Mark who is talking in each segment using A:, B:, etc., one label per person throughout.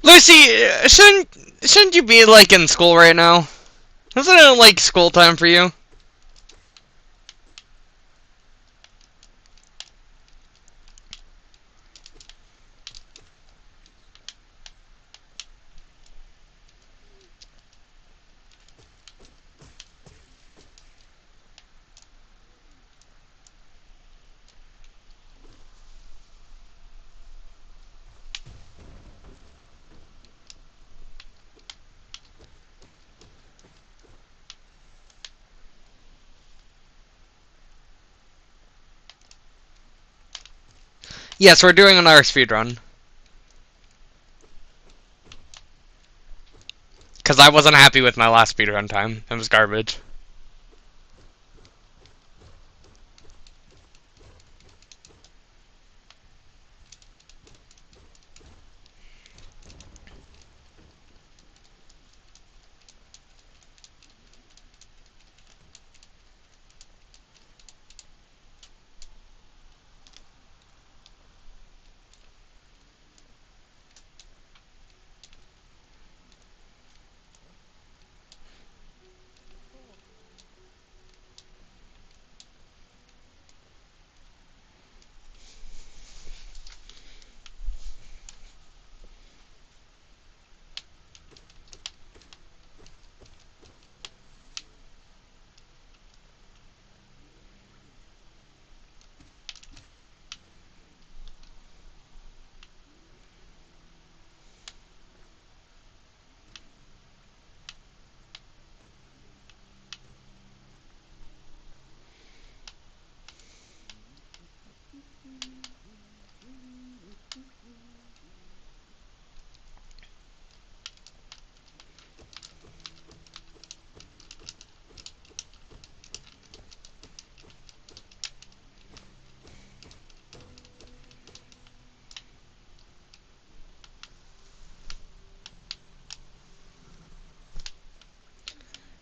A: Lucy, shouldn't you be like in school right now? Isn't it like school time for you? Yes, we're doing another speedrun. Because I wasn't happy with my last speedrun time. It was garbage.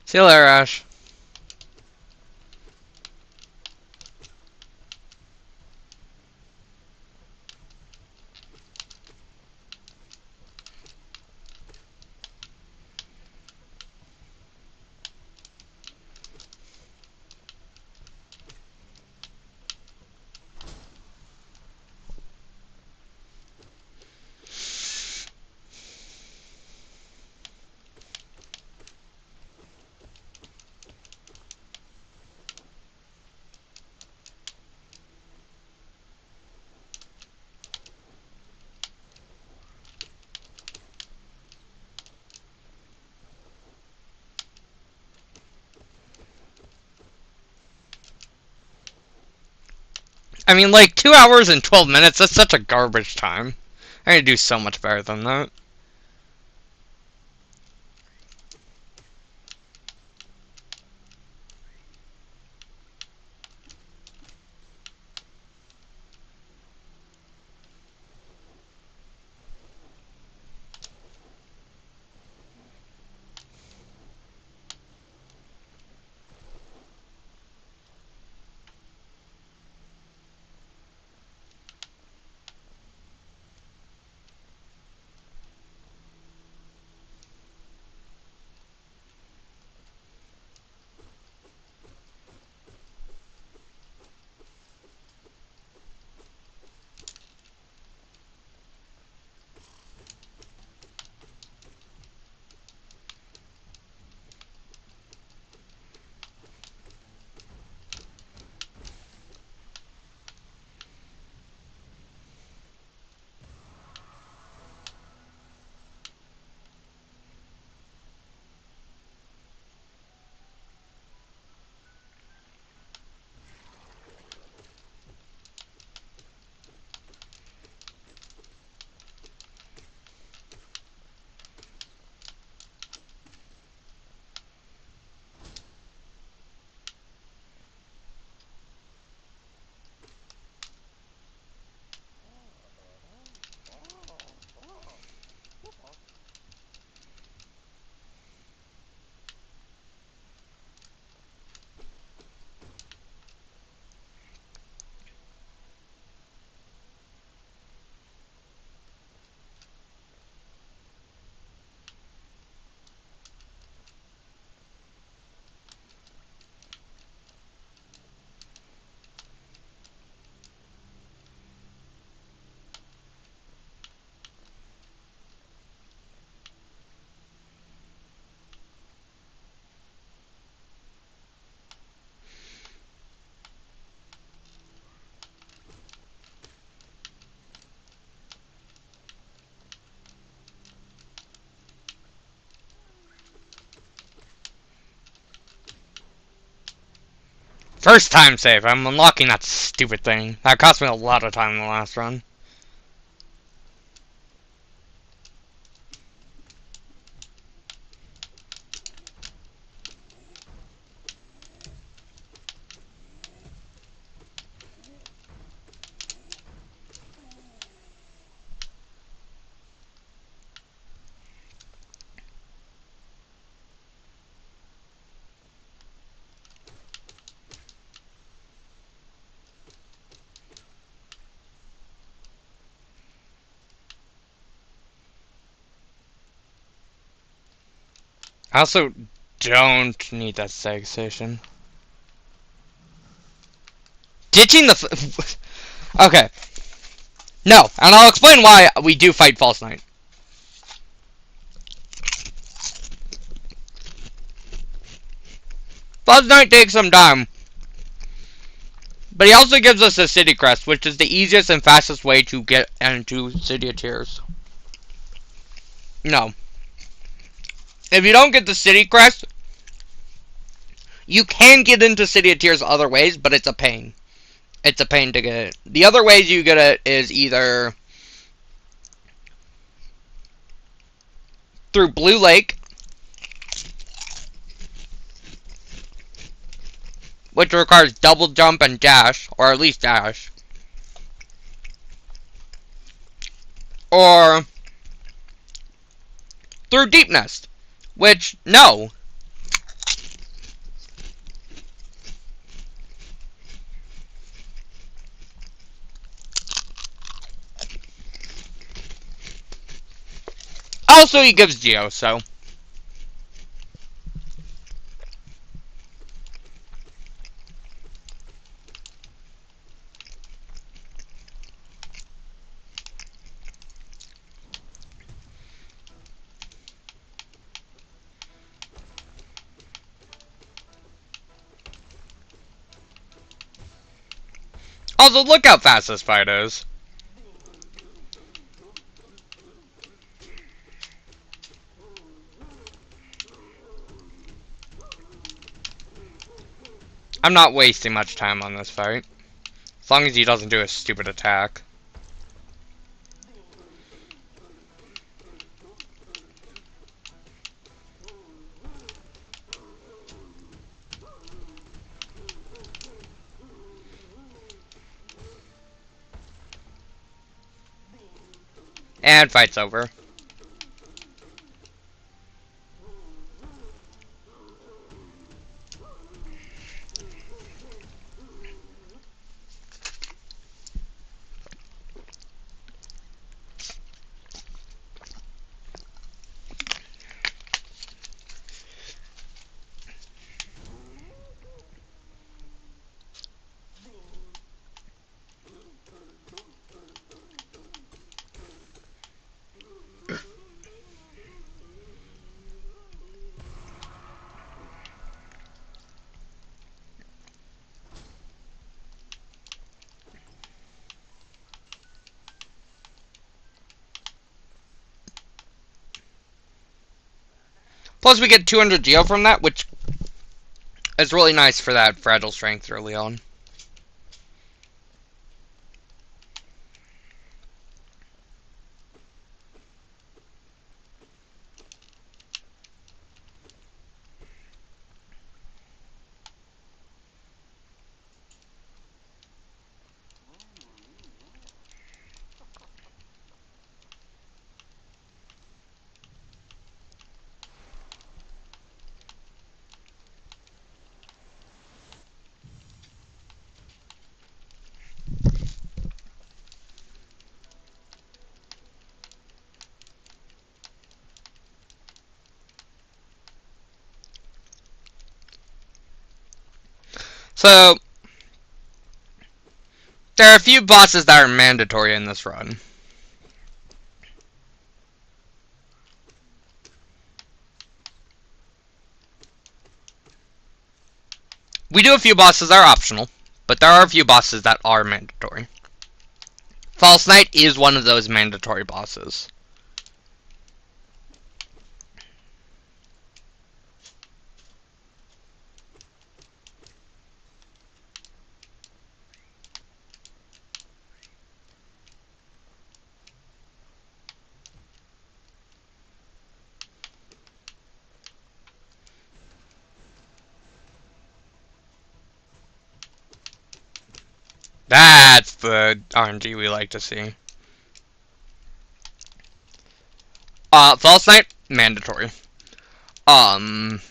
A: See you later, Ash. I mean, like, 2 hours and 12 minutes, that's such a garbage time. I need to do so much better than that. First time save. I'm unlocking that stupid thing. That cost me a lot of time in the last run. I also don't need that seg station. Ditching the... Okay. No, and I'll explain why we do fight False Knight. False Knight takes some time. But he also gives us a City Crest, which is the easiest and fastest way to get into City of Tears. No. If you don't get the City Crest, you can get into City of Tears other ways, but it's a pain. It's a pain to get it. The other ways you get it is either through Blue Lake, which requires double jump and dash, or at least dash. Or through Deep Nest, which, no. Also, he gives Geo, so. Also, look how fast this fight is. I'm not wasting much time on this fight. As long as he doesn't do a stupid attack. And fight's over. Plus we get 200 Geo from that, which is really nice for that fragile strength early on. So, there are a few bosses that are mandatory in this run. We do a few bosses that are optional, but there are a few bosses that are mandatory. False Knight is one of those mandatory bosses. That's the RNG we like to see. False Knight, mandatory. Hornet,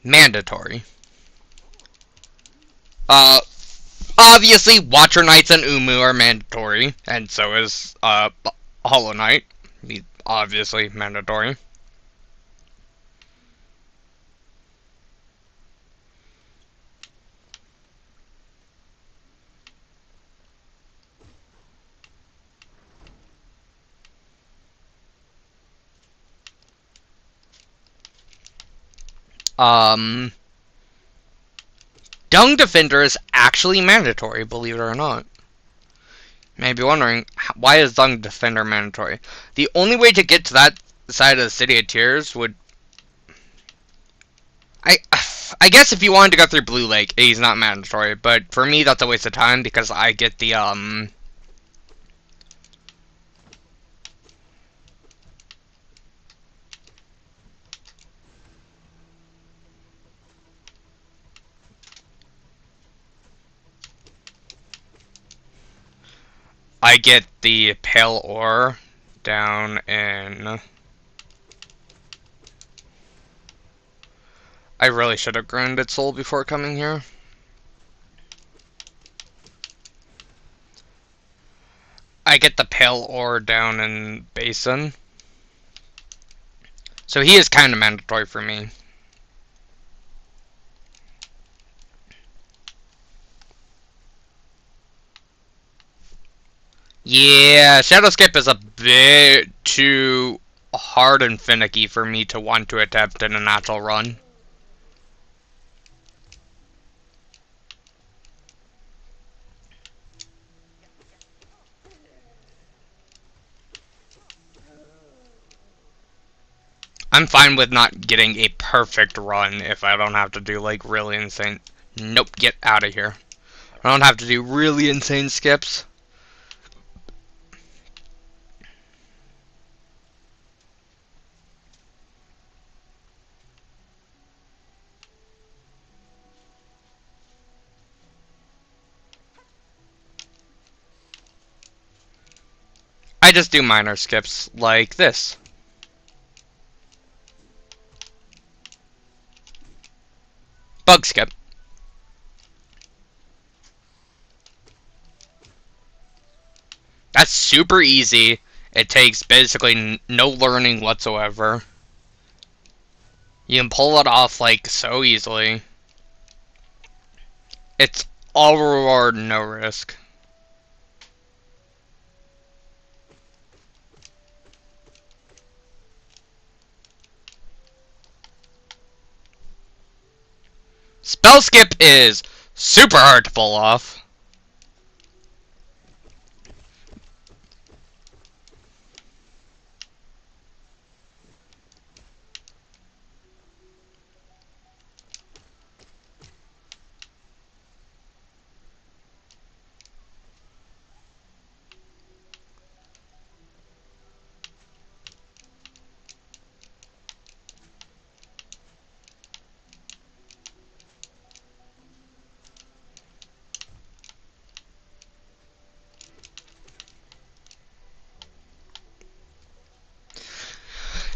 A: mandatory. Uh, Obviously, Watcher Knights and Umu are mandatory, and so is, Hollow Knight. Obviously mandatory. Dung Defender is actually mandatory, believe it or not. You may be wondering, why is Dung Defender mandatory? The only way to get to that side of the City of Tears would... I guess if you wanted to go through Blue Lake, he's not mandatory, but for me that's a waste of time because I get the, I get the Pale Ore down in... I really should have grinded Soul before coming here. I get the Pale Ore down in Basin. So he is kind of mandatory for me. Yeah, Shadowskip is a bit too hard and finicky for me to want to attempt in a natural run. I'm fine with not getting a perfect run if I don't have to do, like, really insane... Nope, get out of here. I don't have to do really insane skips. I just do minor skips, like this. Bug skip. That's super easy. It takes basically no learning whatsoever. You can pull it off, like, so easily. It's all reward, no risk. Spell skip is super hard to pull off.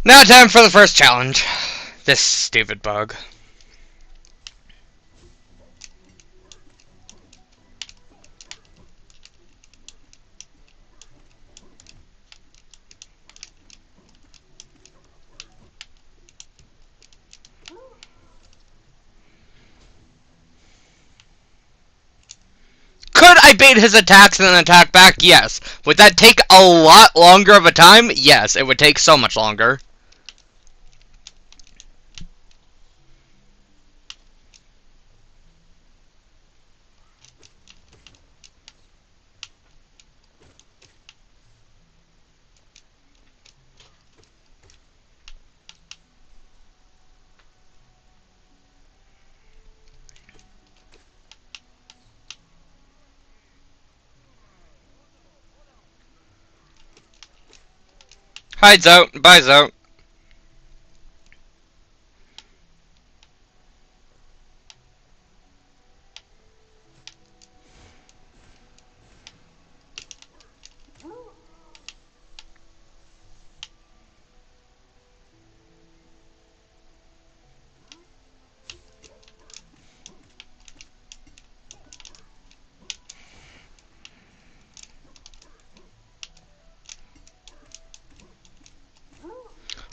A: Now time for the first challenge. This stupid bug. Could I bait his attacks and then attack back? Yes. Would that take a lot longer of a time? Yes, it would take so much longer. Hides out, buys out.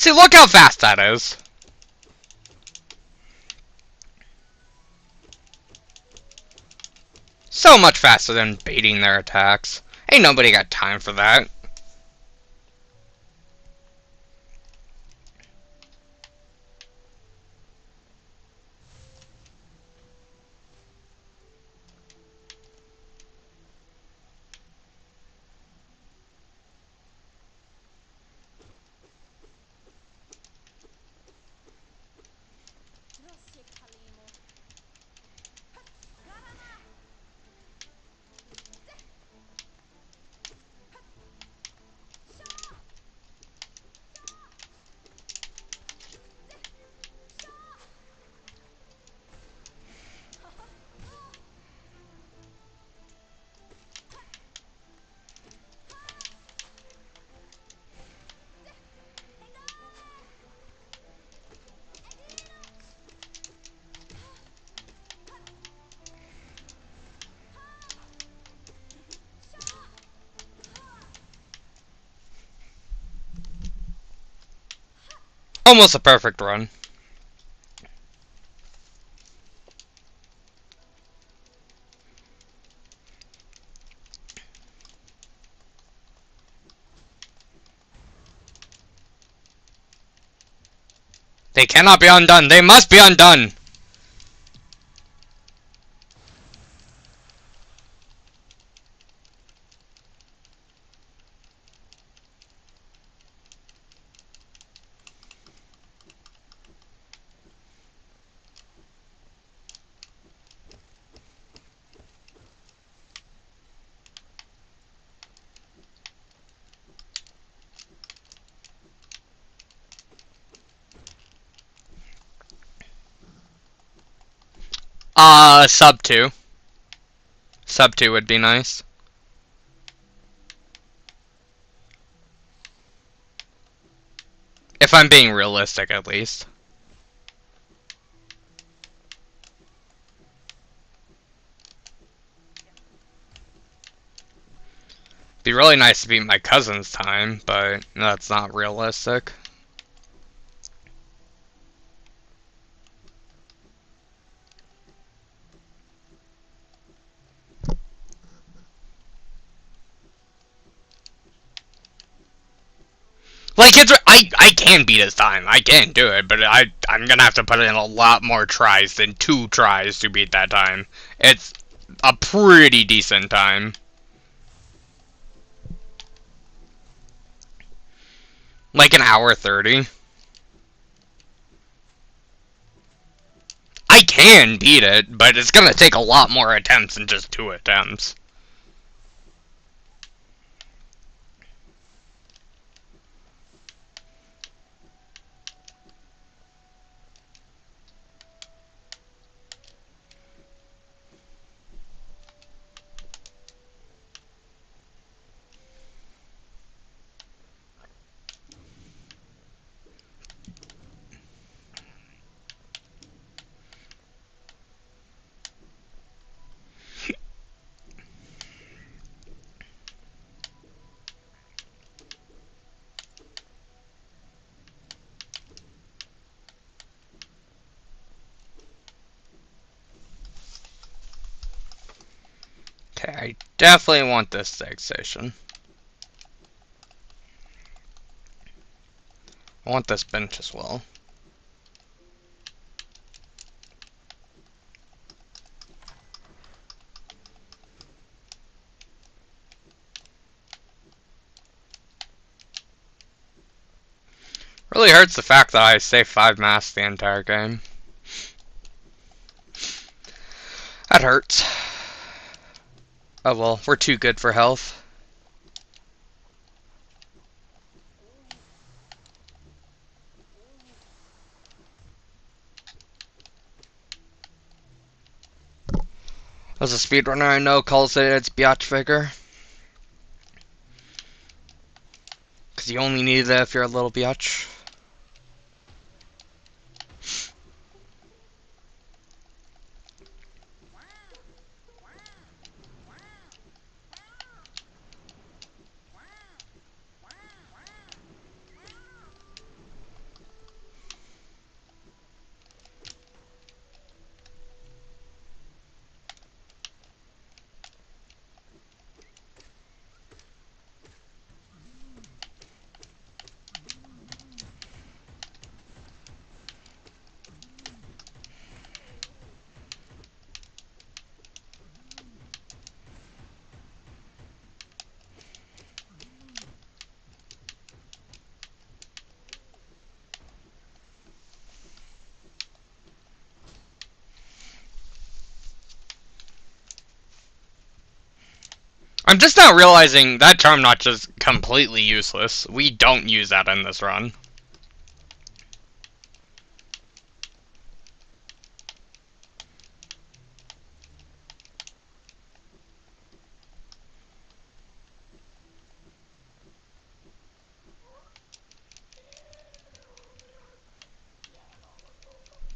A: See, look how fast that is. So much faster than baiting their attacks. Ain't nobody got time for that. Almost a perfect run. They cannot be undone. They must be undone. Sub 2. Sub 2 would be nice. If I'm being realistic, at least. Be really nice to beat my cousin's time, but that's not realistic. Like, I can beat his time. I can do it, but I'm gonna have to put in a lot more tries than 2 tries to beat that time. It's a pretty decent time. Like an hour 30. I can beat it, but it's gonna take a lot more attempts than just 2 attempts. Okay, I definitely want this seg station. I want this bench as well. Really hurts the fact that I stay 5 mass the entire game. That hurts. Oh well, we're too good for health. As a speedrunner I know calls it its biatch figure. Because you only need it if you're a little biatch. I'm just now realizing that charm notch is completely useless. We don't use that in this run.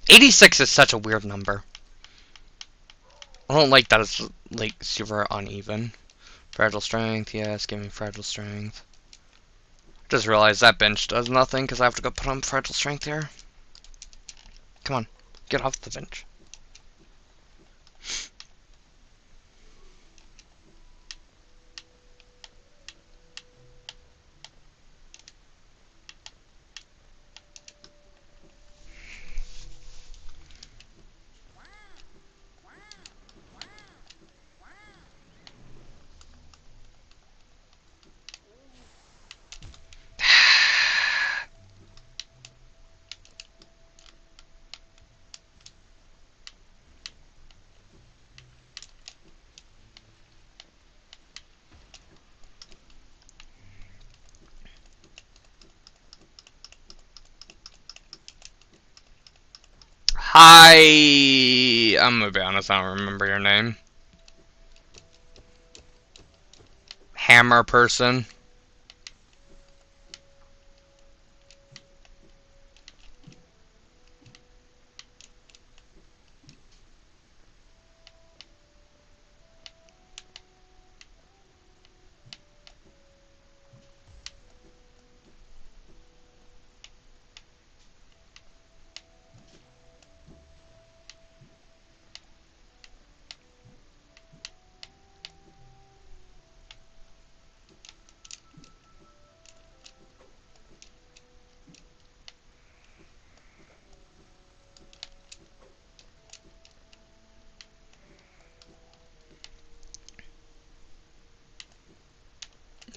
A: $86 is such a weird number. I don't like that it's like super uneven. Fragile strength, yes, give me fragile strength. Just realized that bench does nothing because I have to go put on fragile strength here. Come on, get off the bench. Hi, I'm gonna be honest, I don't remember your name. Hammer person.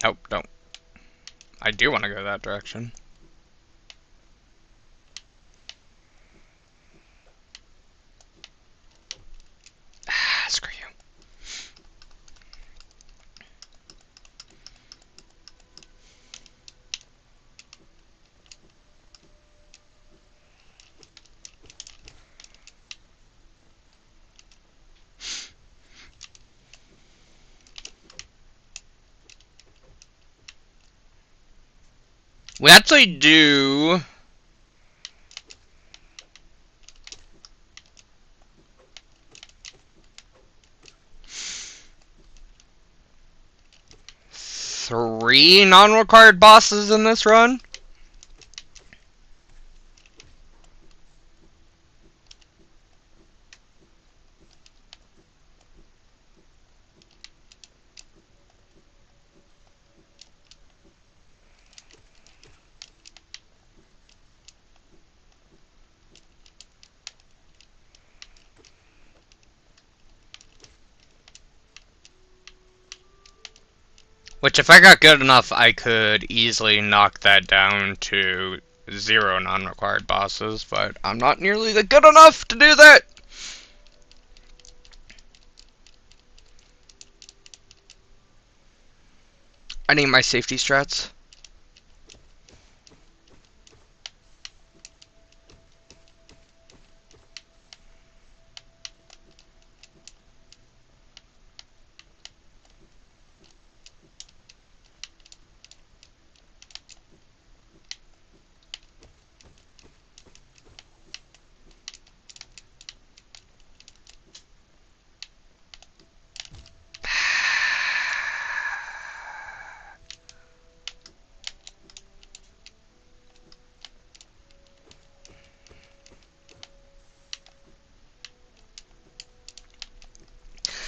A: Nope, don't. I do want to go that direction. Ah, screw you. We actually do... three non-required bosses in this run? Which, if I got good enough, I could easily knock that down to 0 non-required bosses, but I'm not nearly good enough to do that! I need my safety strats.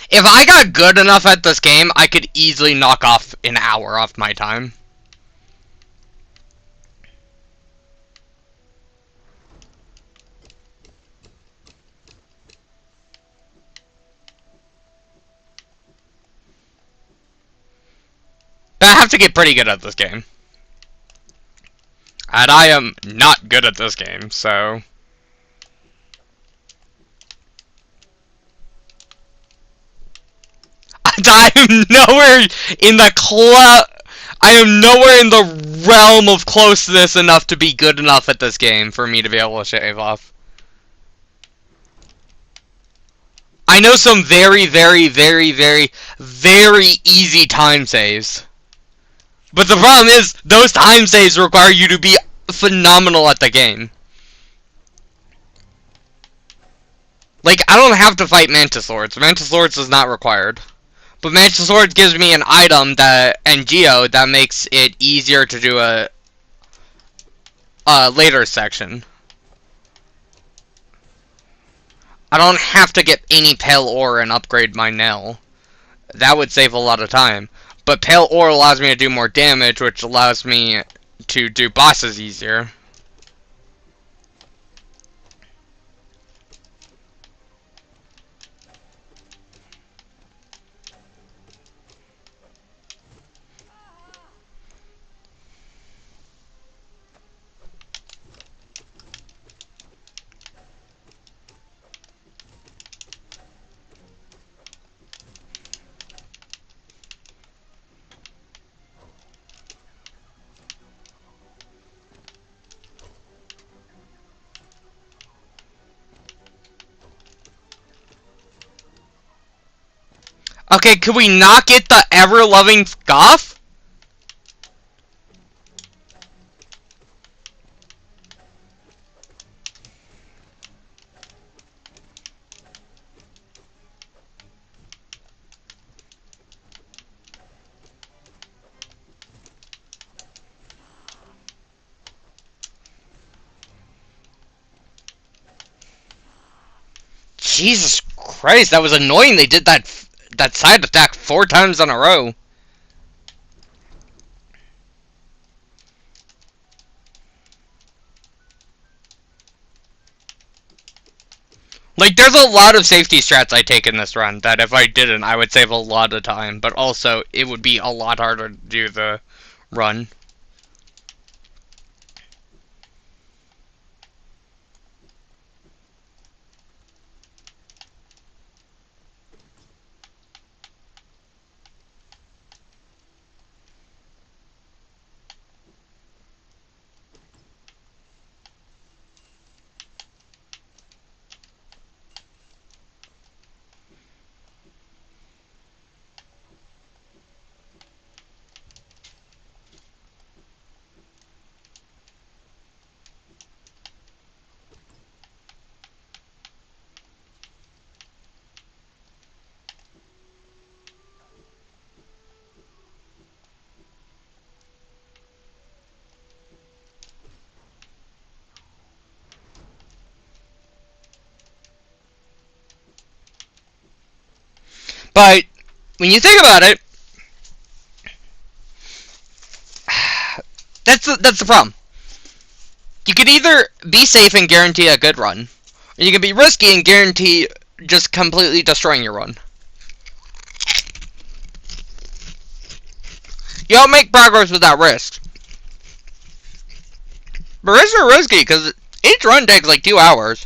A: If I got good enough at this game, I could easily knock off an hour off my time. But I have to get pretty good at this game. And I am not good at this game, so... I am nowhere in the I am nowhere in the realm of closeness enough to be good enough at this game for me to be able to shave off. I know some very, very, very, very, very easy time saves. But the problem is, those time saves require you to be phenomenal at the game. Like, I don't have to fight Mantis Lords. Mantis Lords is not required. But Mantis Lords gives me an item and Geo that makes it easier to do a later section. I don't have to get any Pale Ore and upgrade my Nell. That would save a lot of time. But Pale Ore allows me to do more damage, which allows me to do bosses easier. Okay, could we not get the ever-loving Goth? Jesus Christ, that was annoying. They did that side attack 4 times in a row. Like, there's a lot of safety strats I take in this run that if I didn't, I would save a lot of time. But also, it would be a lot harder to do the run. But when you think about it, that's the problem. You could either be safe and guarantee a good run, or you can be risky and guarantee just completely destroying your run. You don't make progress without risk. But risks are risky because each run takes like 2 hours.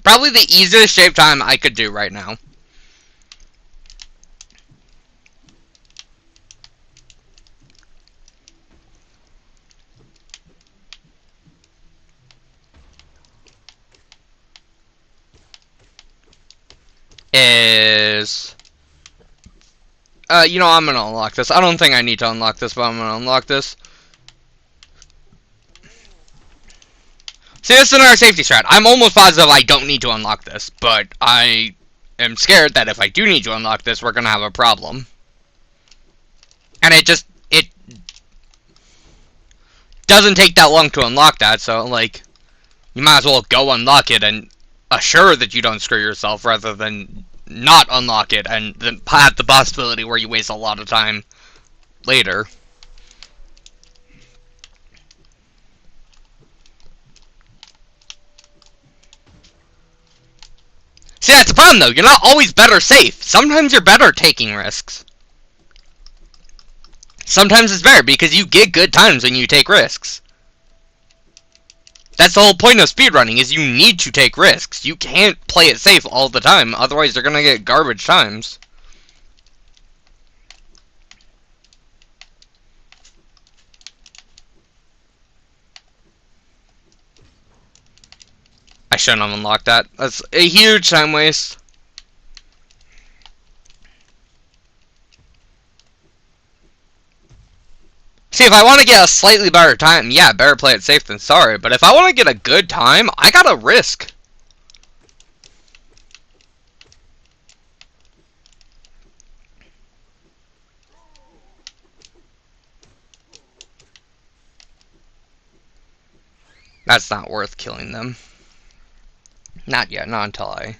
A: Probably the easiest shape time I could do right now. Is... you know, I'm gonna unlock this. I don't think I need to unlock this, but I'm gonna unlock this. See, this is another safety strat. I'm almost positive I don't need to unlock this, but I am scared that if I do need to unlock this, we're gonna have a problem. And it doesn't take that long to unlock that, so, like, you might as well go unlock it and assure that you don't screw yourself rather than not unlock it and then have the possibility where you waste a lot of time later. See, that's the problem, though. You're not always better safe. Sometimes you're better taking risks. Sometimes it's better because you get good times when you take risks. That's the whole point of speedrunning, is you need to take risks. You can't play it safe all the time, otherwise you're gonna get garbage times. I shouldn't have unlocked that. That's a huge time waste. See, if I want to get a slightly better time, yeah, better play it safe than sorry. But if I want to get a good time, I gotta risk. That's not worth killing them. Not yet, not until I...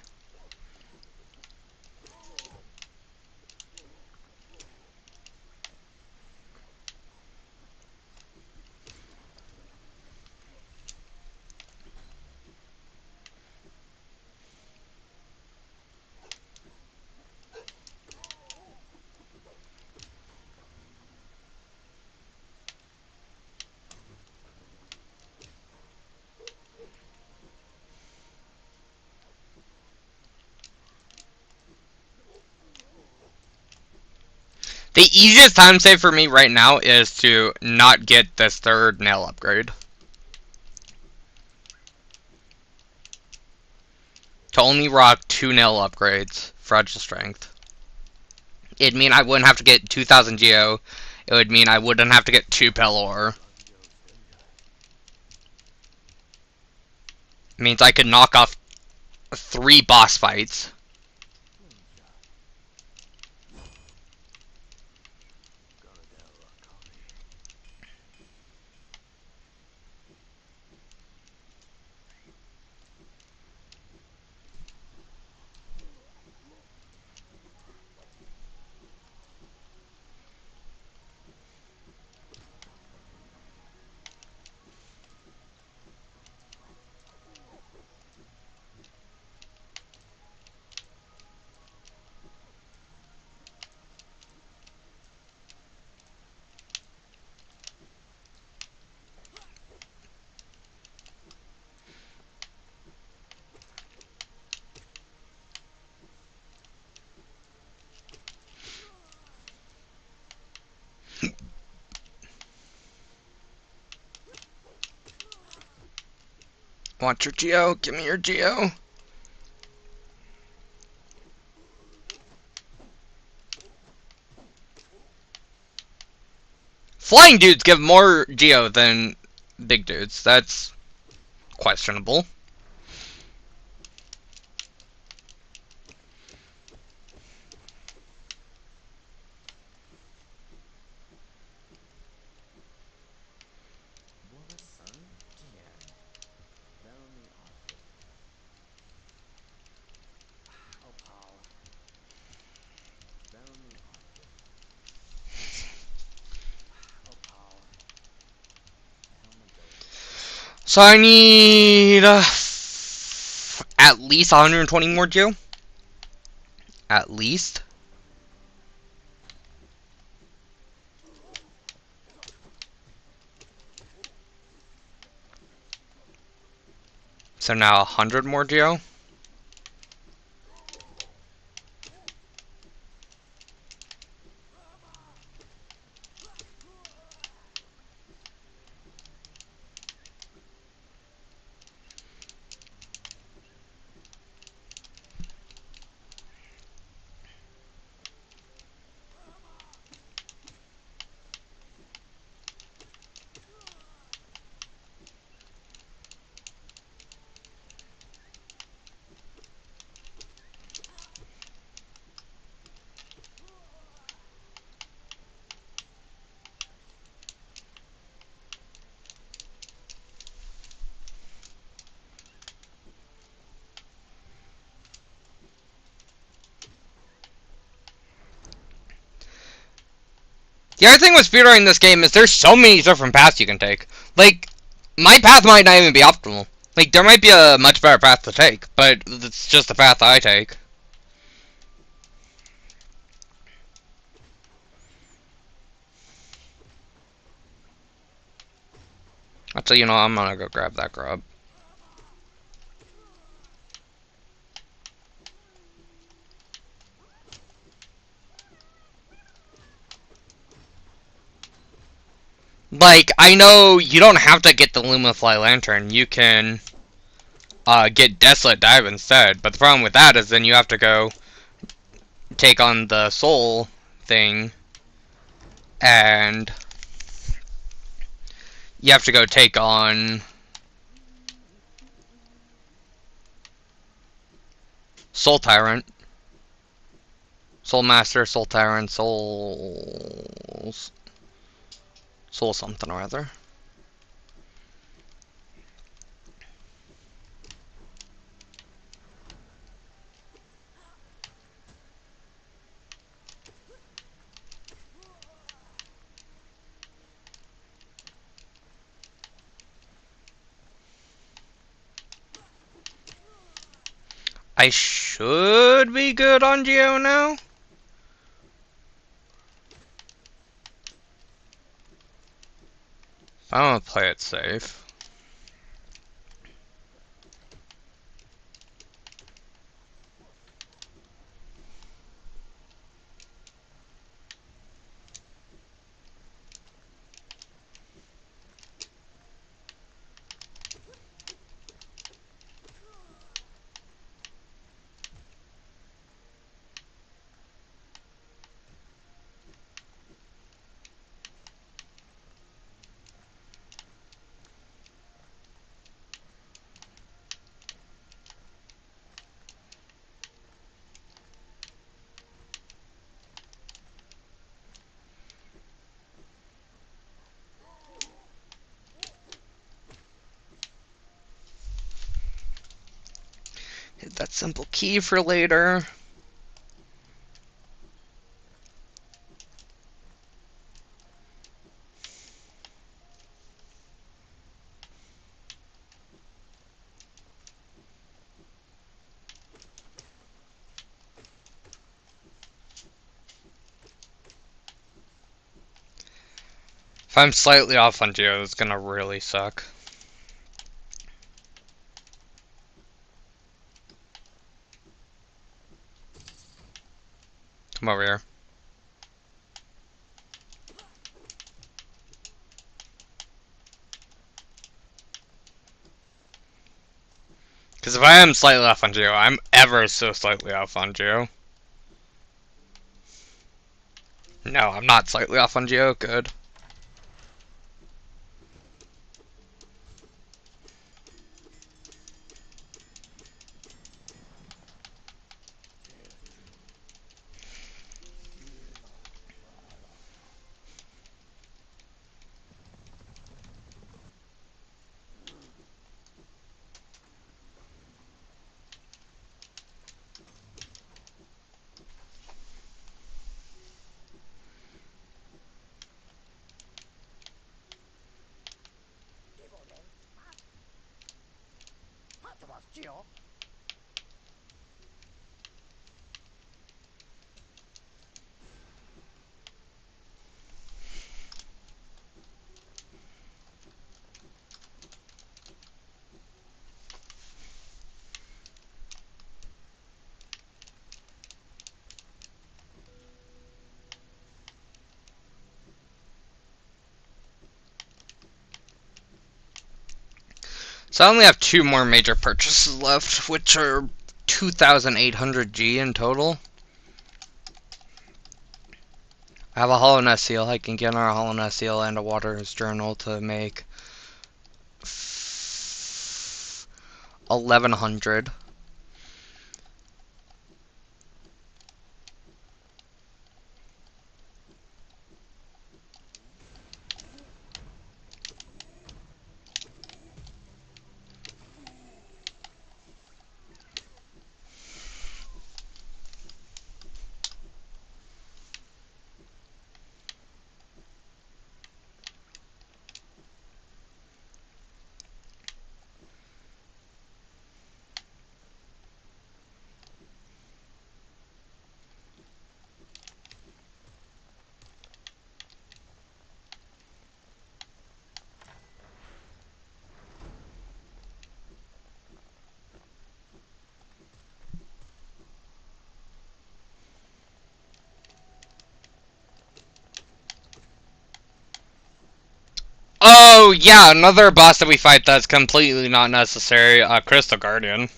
A: The easiest time save for me right now is to not get this third nail upgrade. To only rock 2 nail upgrades, fragile strength. It'd mean I wouldn't have to get 2,000 Geo. It would mean I wouldn't have to get 2 Pelor. It means I could knock off 3 boss fights. Want your Geo? Give me your Geo. Flying dudes give more Geo than big dudes. That's questionable. So I need at least 120 more Geo. At least. So now 100 more Geo. The other thing with speedrunning this game is there's so many different paths you can take. Like, my path might not even be optimal. Like, there might be a much better path to take, but it's just the path I take. Actually, you know, I'm gonna go grab that grub. Like, I know you don't have to get the Lumifly Lantern. You can get Desolate Dive instead. But the problem with that is then you have to go take on the Soul thing. And you have to go take on Soul Tyrant. Soul Master, Soul Tyrant, Soul something or other. I should be good on Geo now. I'm gonna play it safe. Hit that simple key for later. If I'm slightly off on Geo, it's gonna really suck. Come over here. Because if I am slightly off on Geo, I'm ever so slightly off on Geo. No, I'm not slightly off on Geo. Good. So I only have 2 more major purchases left, which are 2,800 G in total. I have a Hollow Nest Seal. I can get another Hollow Nest Seal and a Water's Journal to make 1,100. So, yeah, another boss that we fight that's completely not necessary, Crystal Guardian.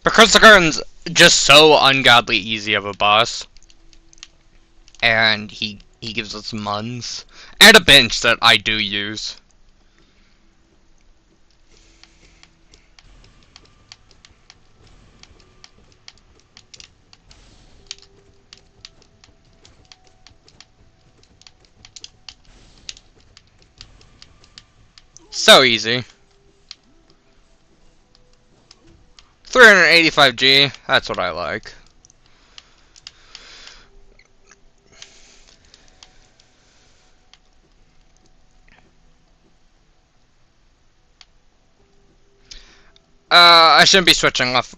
A: But Crystal Guardian's just so ungodly easy of a boss. And he gives us muns. And a bench that I do use. So easy. 385G, that's what I like. I shouldn't be switching off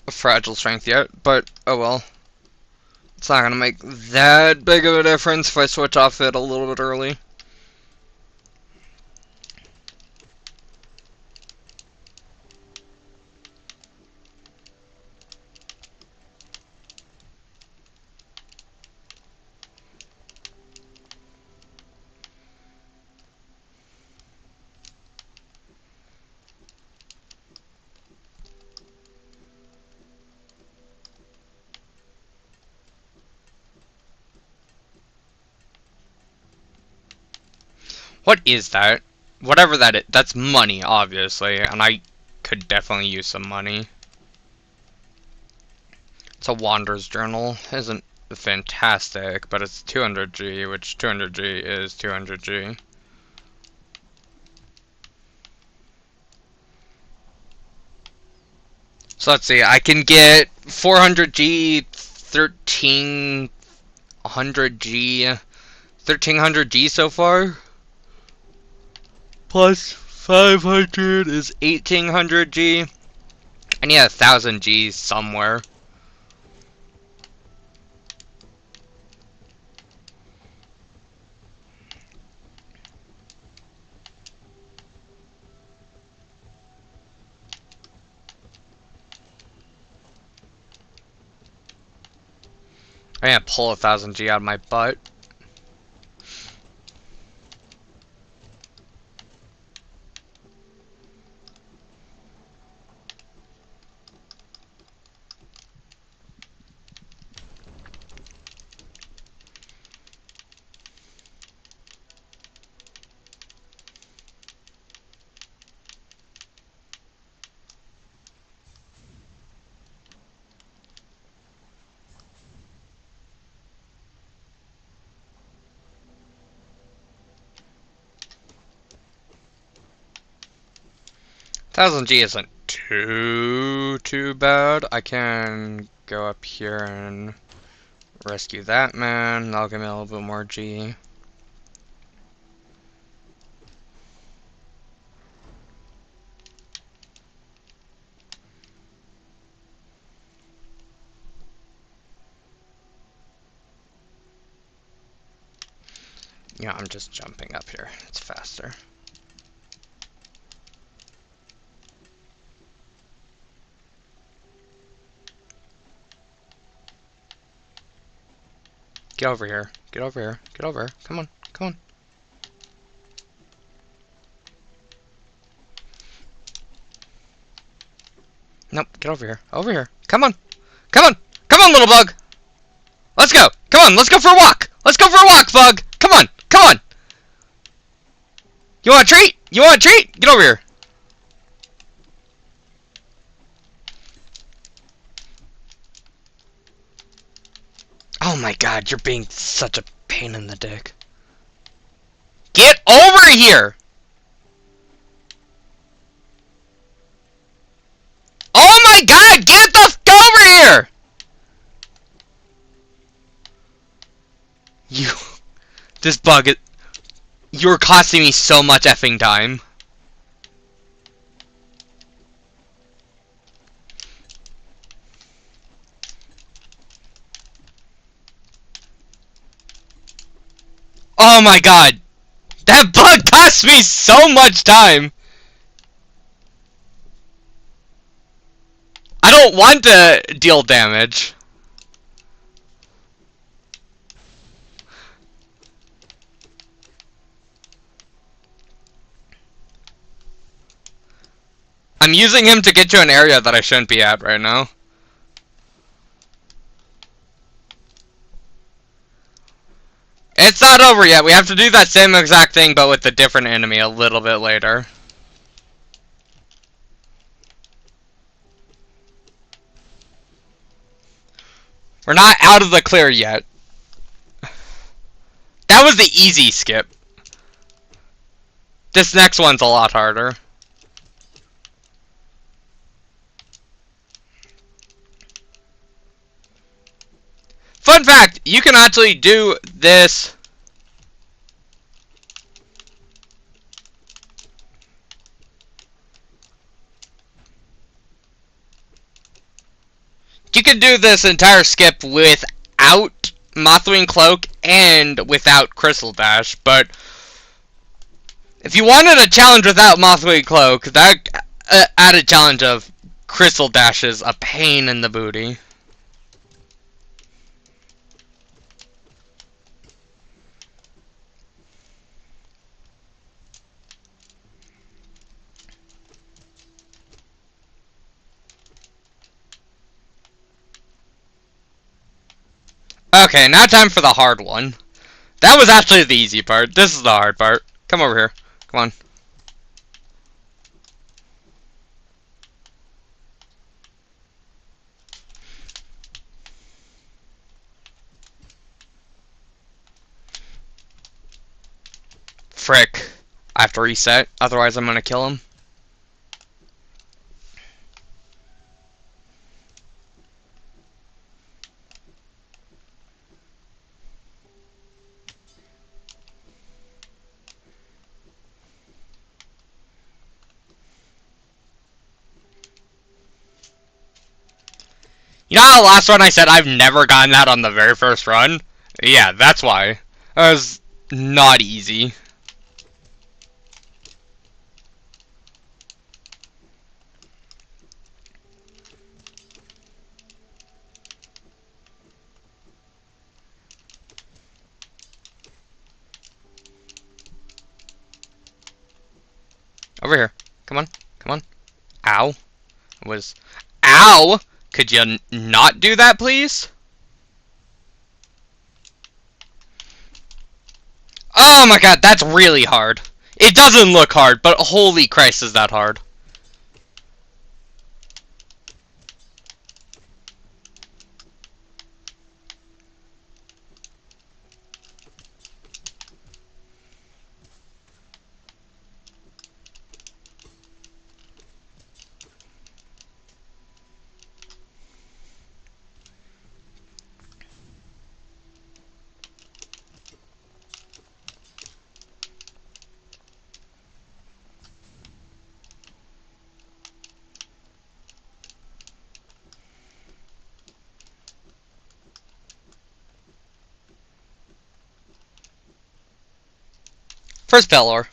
A: Fragile Strength yet, but oh well. It's not gonna make that big of a difference if I switch off it a little bit early. What is that? Whatever that is, that's money, obviously, and I could definitely use some money. It's a Wanderer's Journal. Isn't fantastic, but it's 200G, which 200G is 200G. So let's see, I can get 400G, 1300G, 1300G so far. Plus 500 is 1800G. I need 1000G somewhere. I'm gonna pull 1000G out of my butt. Thousand G isn't too bad. I can go up here and rescue that man. That'll give me a little bit more G. Yeah, I'm just jumping up here. It's faster. Get over here. Get over here. Get over here. Come on. Come on. Nope. Get over here. Over here. Come on. Come on. Come on, little bug. Let's go. Come on, let's go for a walk. Let's go for a walk, Bug. Come on, come on. You want a treat? You want a treat? Get over here. Oh my god, you're being such a pain in the dick. Get over here! Oh my god, get the f over here! This bug, you're costing me so much effing time. Oh my god! That bug cost me so much time! I don't want to deal damage. I'm using him to get to an area that I shouldn't be at right now. It's not over yet. We have to do that same exact thing, but with a different enemy a little bit later. We're not out of the clear yet. That was the easy skip. This next one's a lot harder. Fun fact, you can actually do this. You can do this entire skip without Mothwing Cloak and without Crystal Dash, but if you wanted a challenge without Mothwing Cloak, that added challenge of Crystal Dash is a pain in the booty. Okay, now time for the hard one. That was actually the easy part. This is the hard part. Come over here. Come on. Frick. I have to reset, otherwise I'm gonna kill him. You know how last run I said I've never gotten that on the very first run? Yeah, that's why. It was not easy. Over here. Come on. Come on. Ow. Ow! Could you not do that, please? Oh my god, that's really hard. It doesn't look hard, but holy Christ is that hard. First Pelor.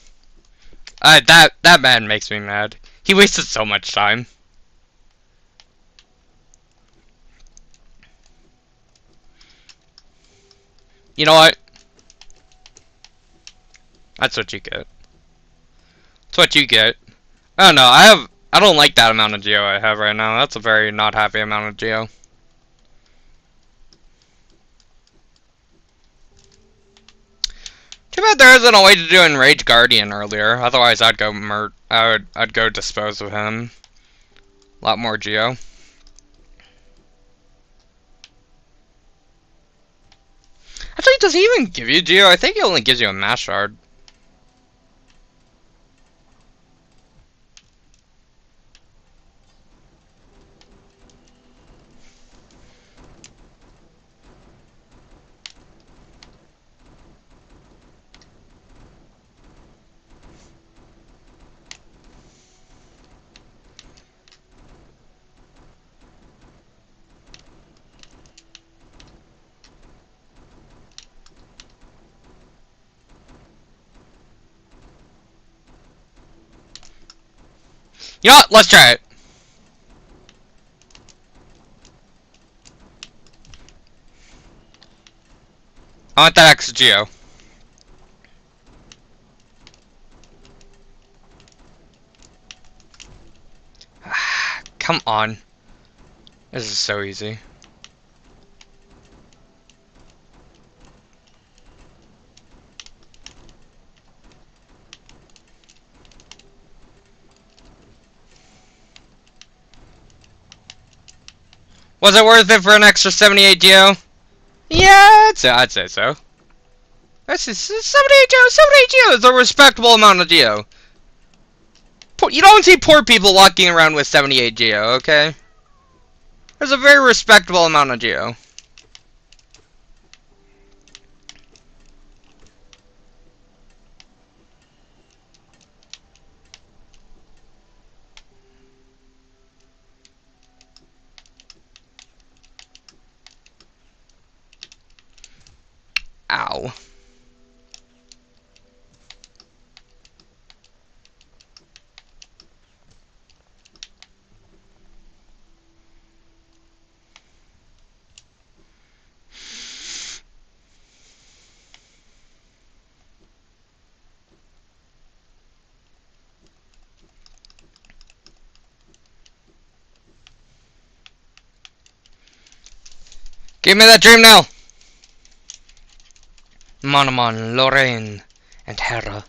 A: That man makes me mad. He wasted so much time. You know what? That's what you get. That's what you get. I don't know, I don't like that amount of geo I have right now. That's a very not happy amount of geo. Too bad there isn't a way to do Enrage Guardian earlier. Otherwise, I'd go I'd go dispose of him. A lot more Geo. Actually, does he even give you Geo? I think he only gives you a Mass Shard. You know what? Let's try it. I want that extra Geo. Come on. This is so easy. Was it worth it for an extra 78 Geo? Yeah, I'd say so. That's 78 Geo. 78 Geo is a respectable amount of Geo. You don't see poor people walking around with 78 Geo, okay? There's a very respectable amount of Geo. Ow. Give me that dream now! Monomon, Lorraine, and Hera.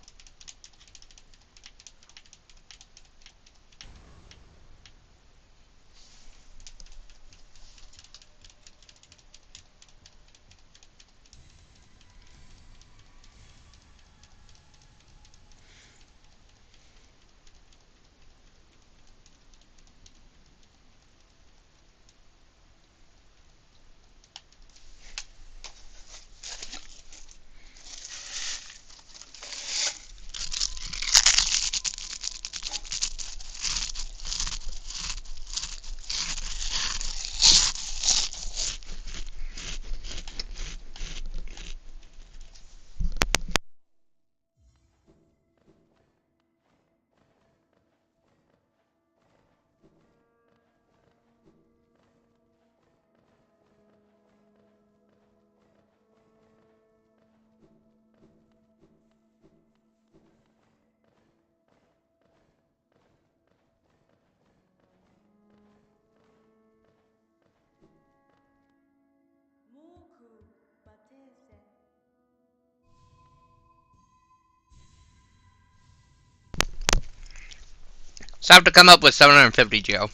A: So I have to come up with 750 Geo.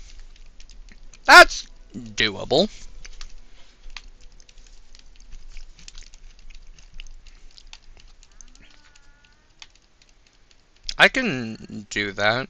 A: That's doable. I can do that.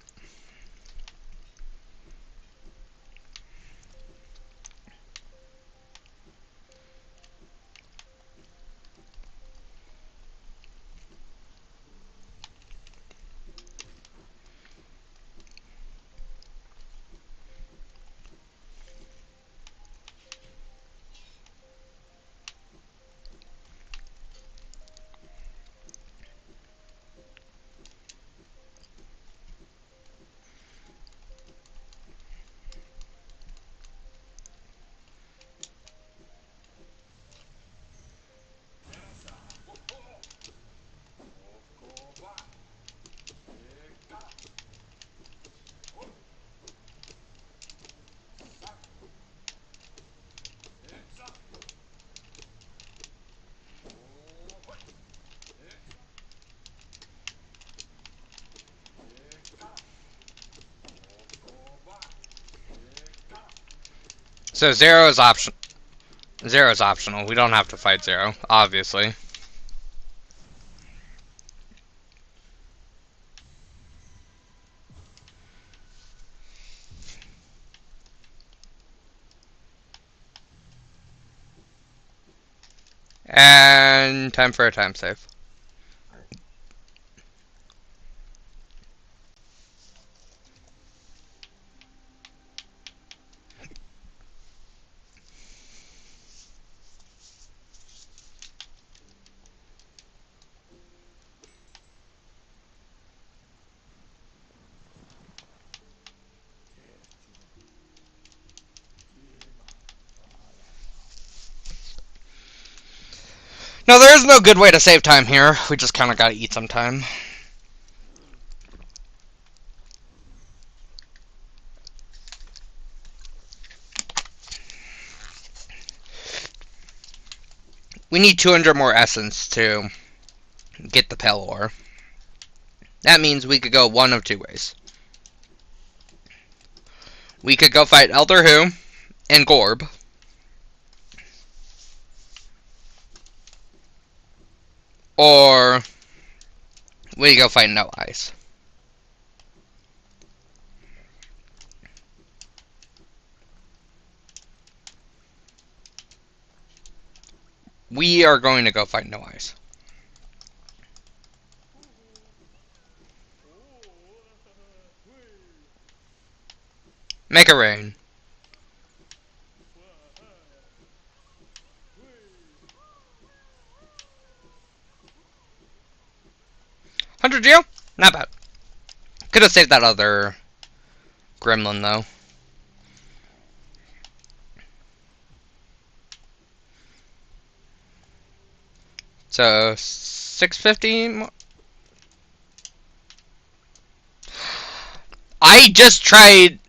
A: So Zero is option. Zero is optional. We don't have to fight Zero, obviously. And time for a time save. No, there is no good way to save time here. We just kind of gotta eat some time. We need 200 more essence to get the pale ore. That means we could go one of two ways. We could go fight Elder Who and Gorb. Or we go fight No Eyes. We are going to go fight No Eyes. Make it rain. 100 geo? Not bad. Could have saved that other gremlin though. So 650 more. I just tried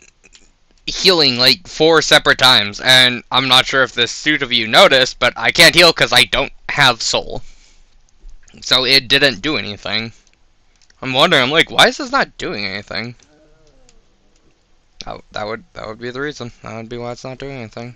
A: healing like 4 separate times, and I'm not sure if this suit of you noticed, but I can't heal because I don't have soul. So it didn't do anything. I'm wondering, I'm like, why is this not doing anything? Oh, that would be the reason. That would be why it's not doing anything.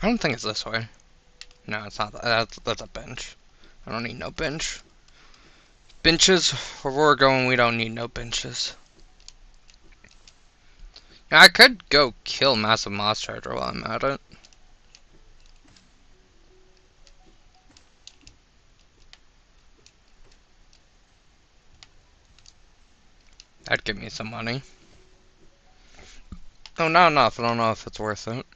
A: I don't think it's this way. No, it's not. That's a bench. I don't need no bench. Benches, where we're going, we don't need no benches. Now, I could go kill Massive Moss Charger while I'm at it. That'd give me some money. Oh, not enough. I don't know if it's worth it.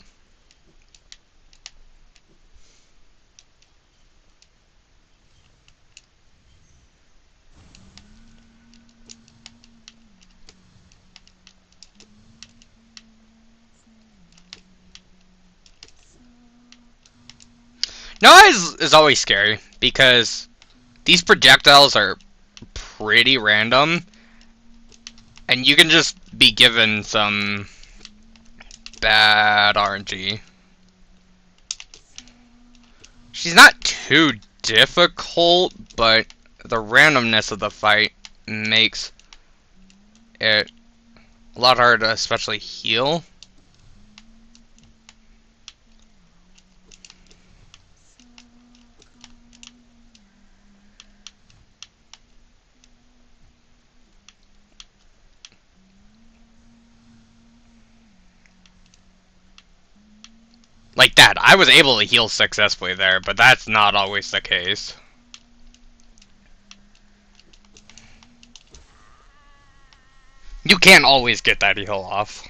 A: Noise is always scary because these projectiles are pretty random, and you can just be given some bad RNG. She's not too difficult, but the randomness of the fight makes it a lot harder to especially heal. Like that. I was able to heal successfully there, but that's not always the case. You can't always get that heal off.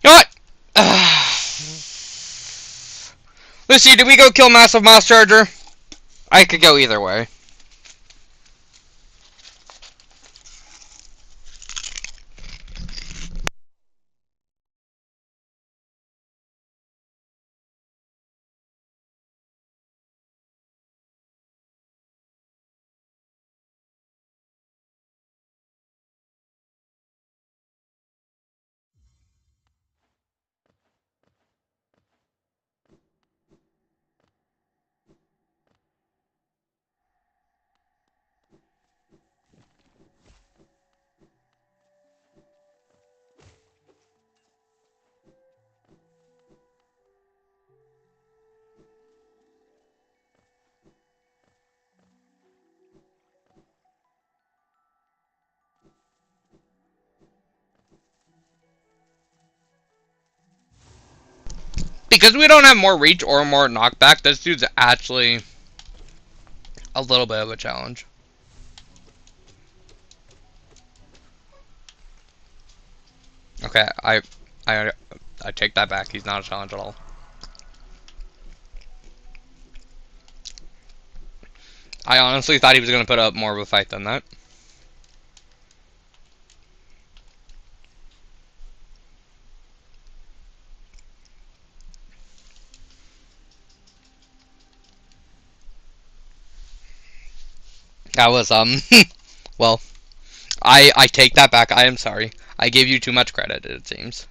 A: You know what? Lucy, did we go kill Massive Mouse Charger? I could go either way. Because we don't have more reach or more knockback, this dude's actually a little bit of a challenge. Okay, I take that back. He's not a challenge at all. I honestly thought he was going to put up more of a fight than that. That was, well, I take that back. I am sorry. I gave you too much credit, it seems.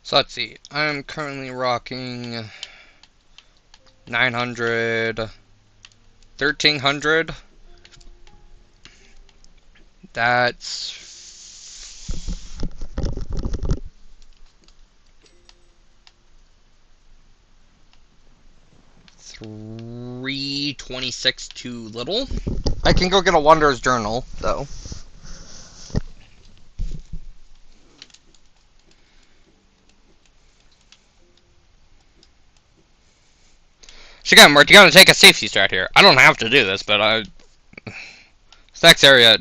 A: So let's see. I'm currently rocking 900, 1300. That's 326 too little. I can go get a Wanderer's Journal, though. Again, we're gonna take a safety strat here. I don't have to do this, but this next area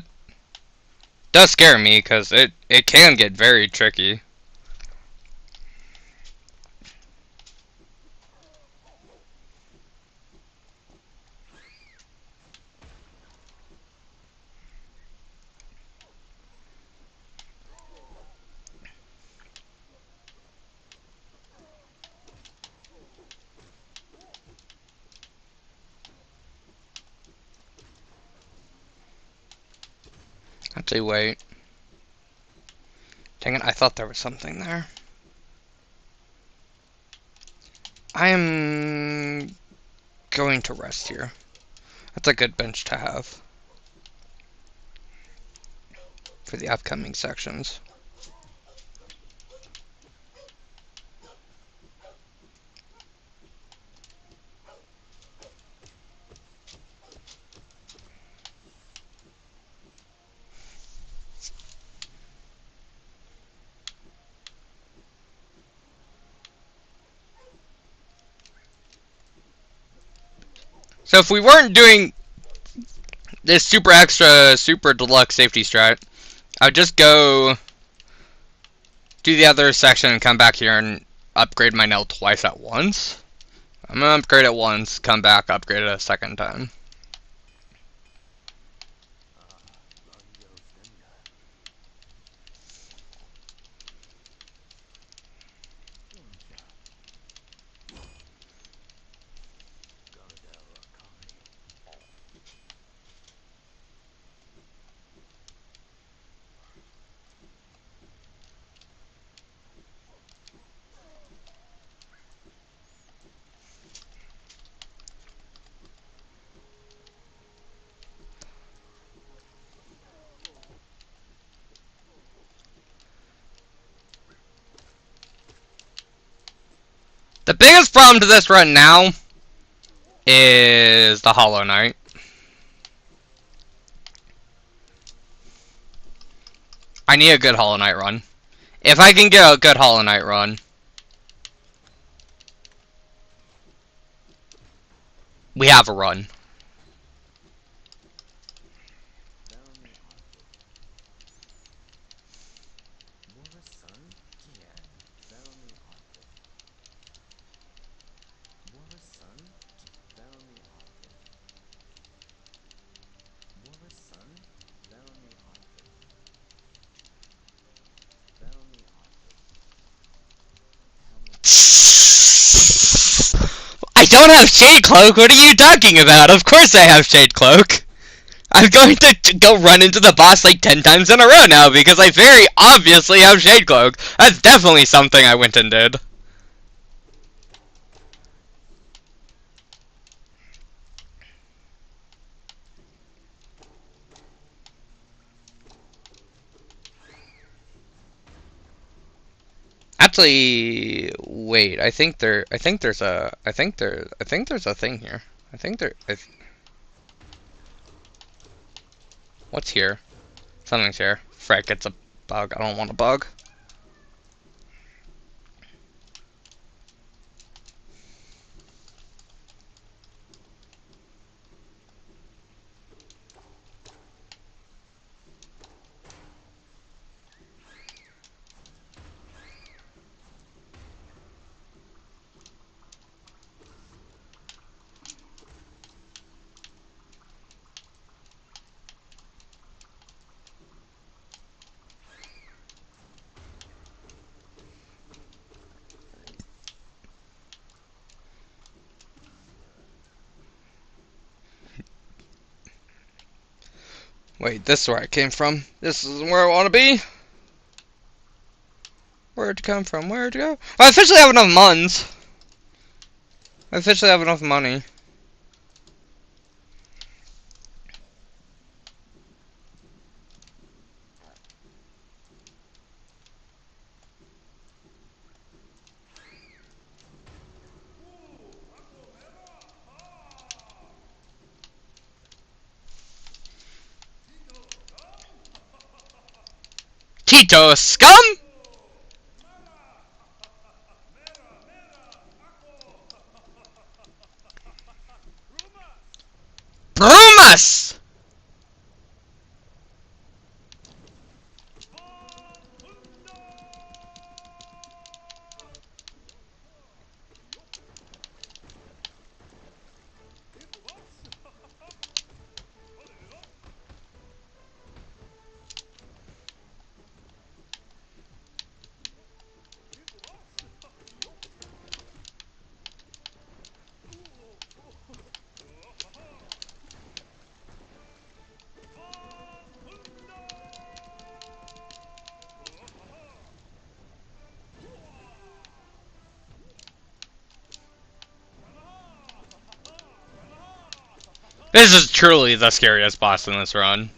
A: does scare me because it can get very tricky. Actually, wait. Dang it, I thought there was something there. I am going to rest here. That's a good bench to have for the upcoming sections. So if we weren't doing this super extra, super deluxe safety strat, I would just go do the other section and come back here and upgrade my nail twice at once. I'm gonna upgrade it once, come back, upgrade it a second time. The biggest problem to this run now is the Hollow Knight. I need a good Hollow Knight run. If I can get a good Hollow Knight run, we have a run. I don't have Shade Cloak, what are you talking about? Of course I have Shade Cloak. I'm going to go run into the boss like 10 times in a row now because I very obviously have Shade Cloak. That's definitely something I went and did. Actually, wait. I think there's a thing here. What's here? Something's here. Frick, it's a bug. I don't want a bug. Wait, this is where I came from. This is where I want to be. Where'd it come from? Where'd it go? I officially have enough muns. I officially have enough money. Tito scum! Brumas! This is truly the scariest boss in this run.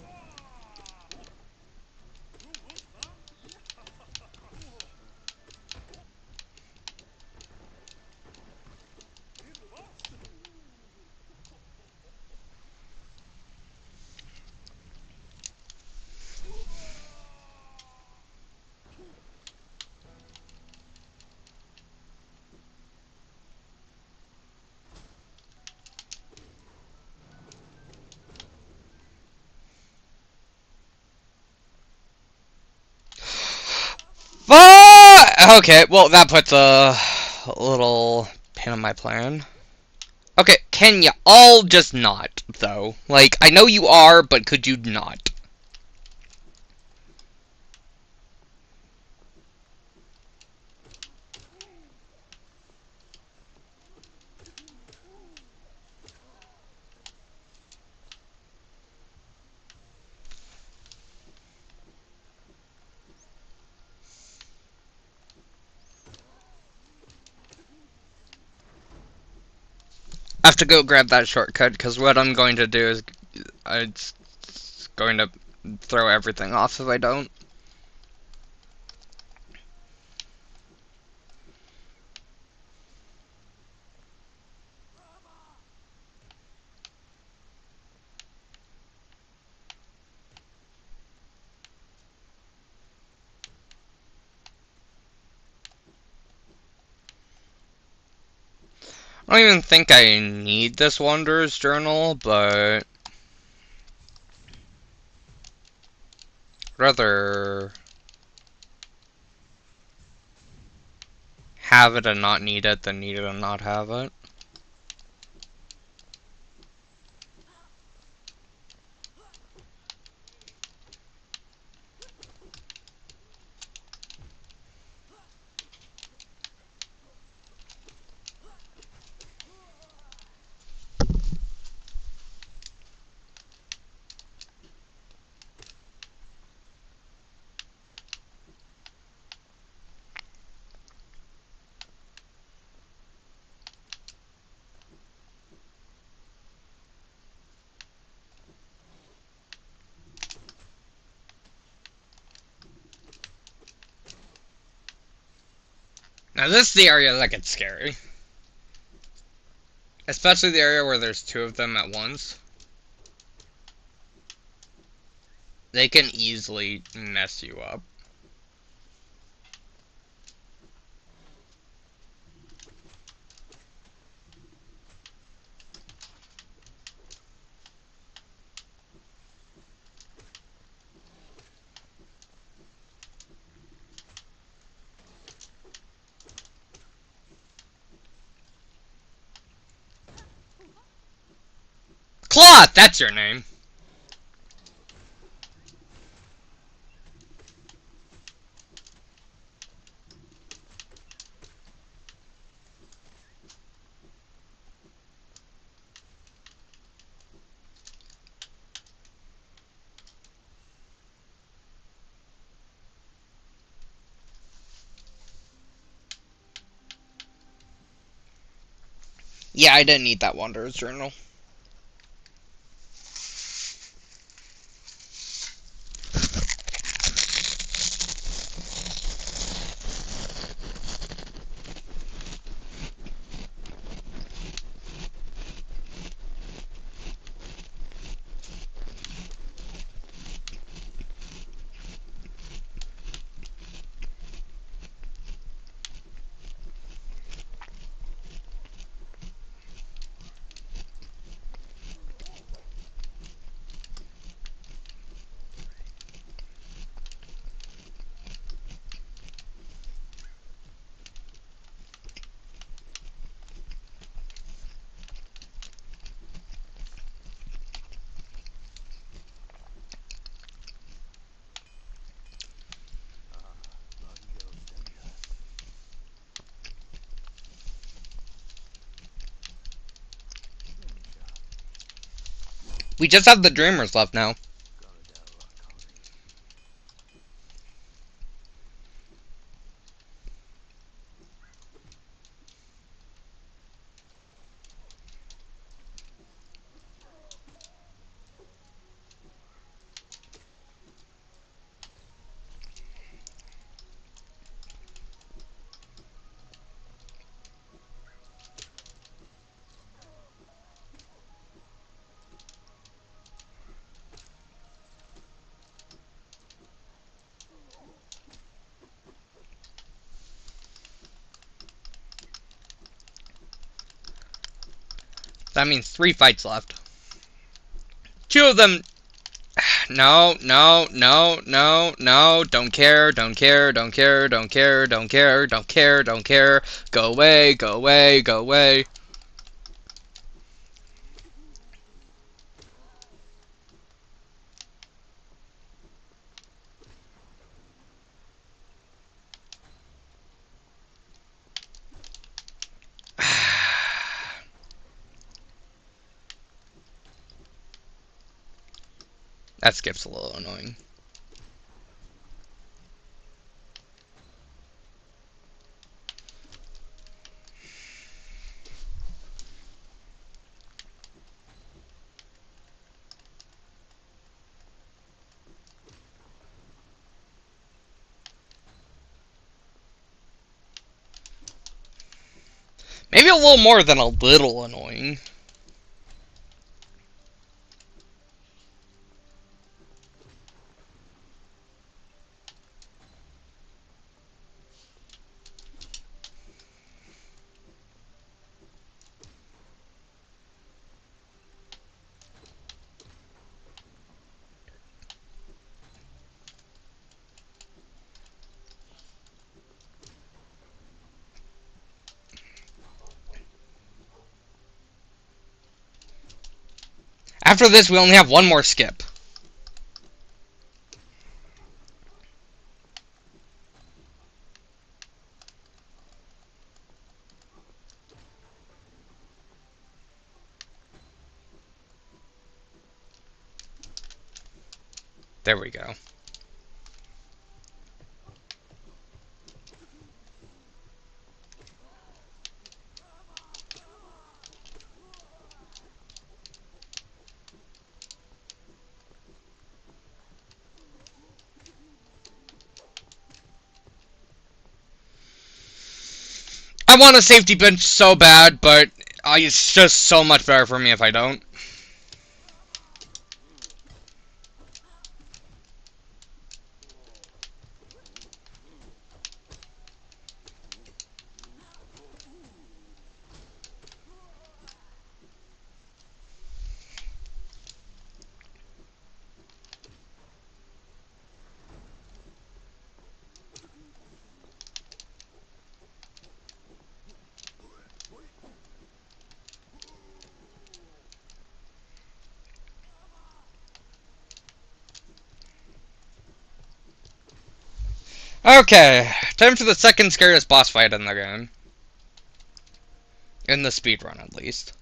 A: Okay, well, that puts a little pin on my plan. Okay, can you all just not, though? Like, I know you are, but could you not? I have to go grab that shortcut, because what I'm going to do is it's going to throw everything off if I don't. I don't even think I need this Wanderer's Journal, but rather have it and not need it than need it and not have it. Now this is the area that gets scary. Especially the area where there's two of them at once. They can easily mess you up. Cloth! That's your name. Yeah, I didn't need that Wanderer's Journal. We just have the Dreamers left now. That means 3 fights left. 2 of them. No, no, no, no, no. Don't care, don't care, don't care, don't care, don't care, don't care, don't care. Go away, go away, go away. That skip's a little annoying. Maybe a little more than a little annoying. After this, we only have one more skip. There we go. I want a safety bench so bad, but it's just so much better for me if I don't. Okay, time for the second scariest boss fight in the game. In the speedrun, at least.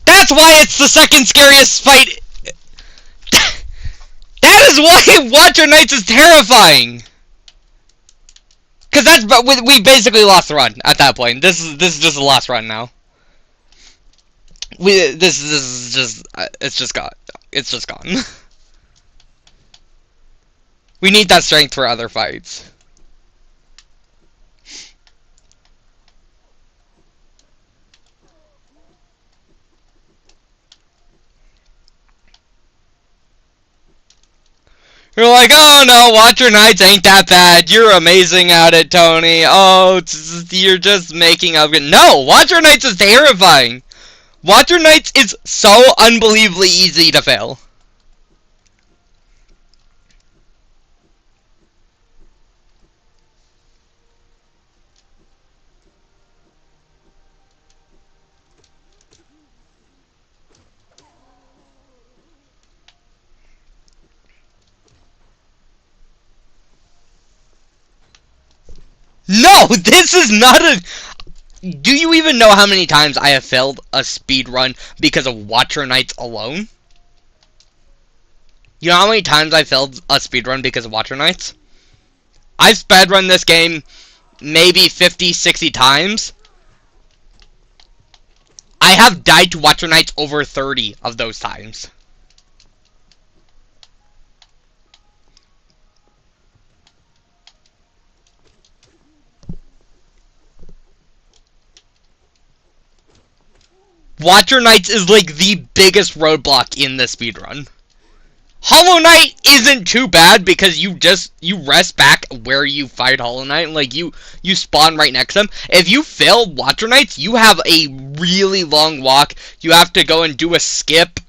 A: That's why it's the second scariest fight. That is why Watcher Knights is terrifying. Cause that's we basically lost the run at that point. This is just a lost run now. This is just it's just gone. We need that strength for other fights. You're like, oh no, Watcher Knights ain't that bad. You're amazing at it, Tony. Oh, you're just making up. No, Watcher Knights is terrifying. Watcher Knights is so unbelievably easy to fail. No, this is not a... Do you even know how many times I have failed a speedrun because of Watcher Knights alone? You know how many times I failed a speedrun because of Watcher Knights? I've speedrun this game maybe 50, 60 times. I have died to Watcher Knights over 30 of those times. Watcher Knights is like the biggest roadblock in the speedrun. Hollow Knight isn't too bad because you rest back where you fight Hollow Knight. Like, you spawn right next to them. If you fail Watcher Knights, you have a really long walk. You have to go and do a skip.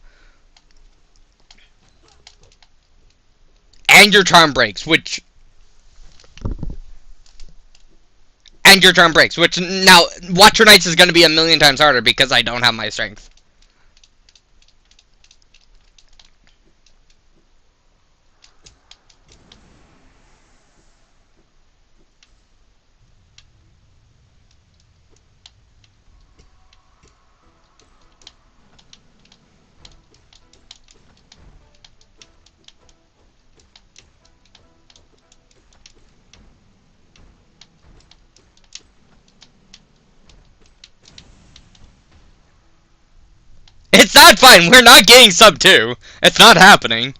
A: And your charm breaks, which... And your charm breaks, which now, Watcher Knights is going to be a million times harder because I don't have my strength. It's not fine. We're not getting sub 2. It's not happening.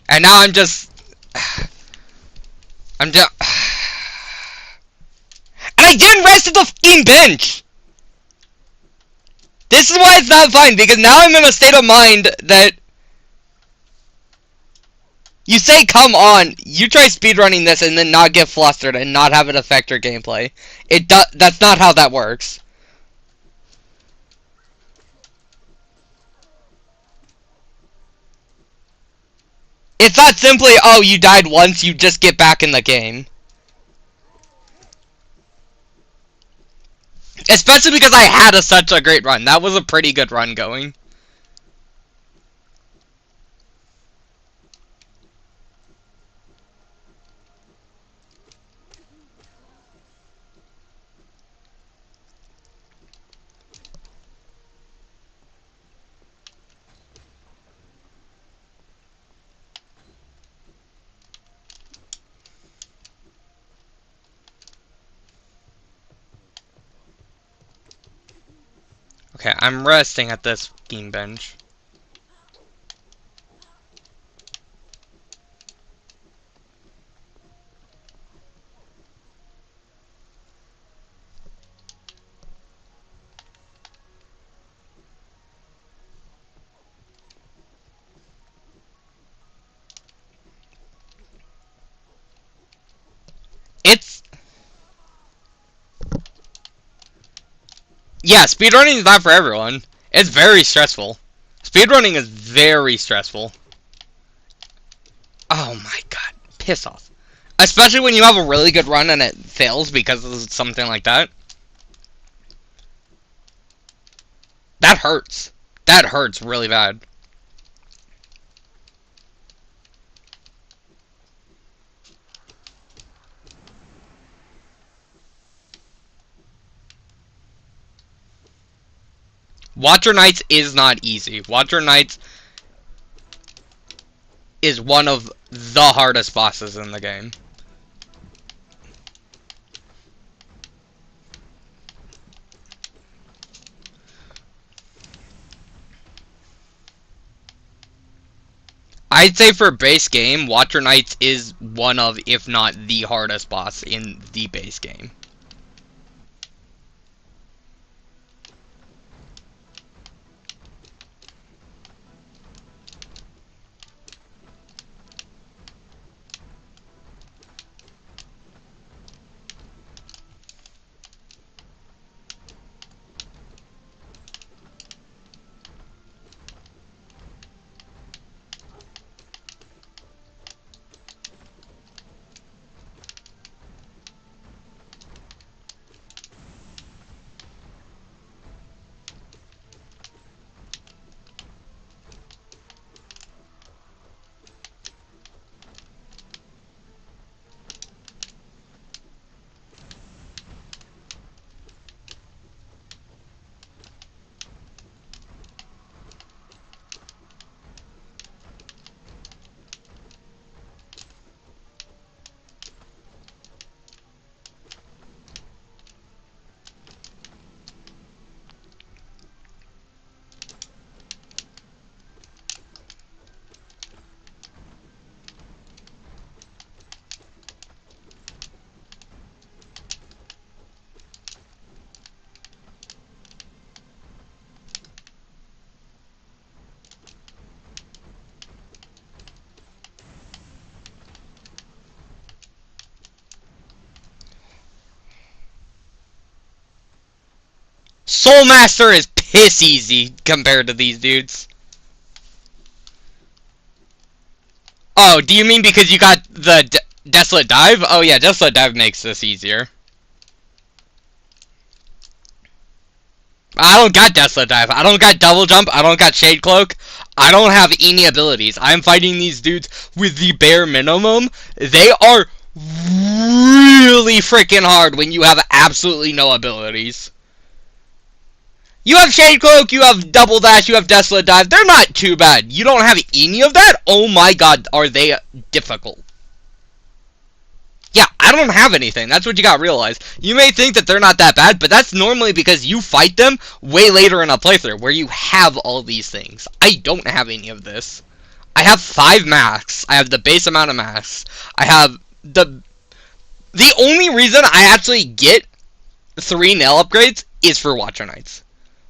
A: And now I'm just... And I didn't rest at the fucking bench! This is why it's not fine, because now I'm in a state of mind that... You say, come on, you try speedrunning this and then not get flustered and not have it affect your gameplay. That's not how that works. It's not simply, oh, you died once, you just get back in the game. Especially because I had such a great run. That was a pretty good run going. Okay, I'm resting at this fucking bench. It's... Yeah, speedrunning is not for everyone. It's very stressful. Speedrunning is very stressful. Oh my god, piss off. Especially when you have a really good run and it fails because of something like that. That hurts. That hurts really bad. Watcher Knights is not easy. Watcher Knights is one of the hardest bosses in the game. I'd say for base game, Watcher Knights is one of, if not the hardest boss in the base game. Soul Master is piss easy compared to these dudes. Oh, do you mean because you got the Desolate Dive? Oh yeah, Desolate Dive makes this easier. I don't got Desolate Dive. I don't got Double Jump. I don't got Shade Cloak. I don't have any abilities. I'm fighting these dudes with the bare minimum. They are really freaking hard when you have absolutely no abilities. You have Shade Cloak, you have Double Dash, you have Desolate Dive. They're not too bad. You don't have any of that? Oh my god, are they difficult. Yeah, I don't have anything. That's what you gotta realize. You may think that they're not that bad, but that's normally because you fight them way later in a playthrough, where you have all these things. I don't have any of this. I have 5 masks. I have the base amount of masks. I have the only reason I actually get 3 nail upgrades is for Watcher Knights.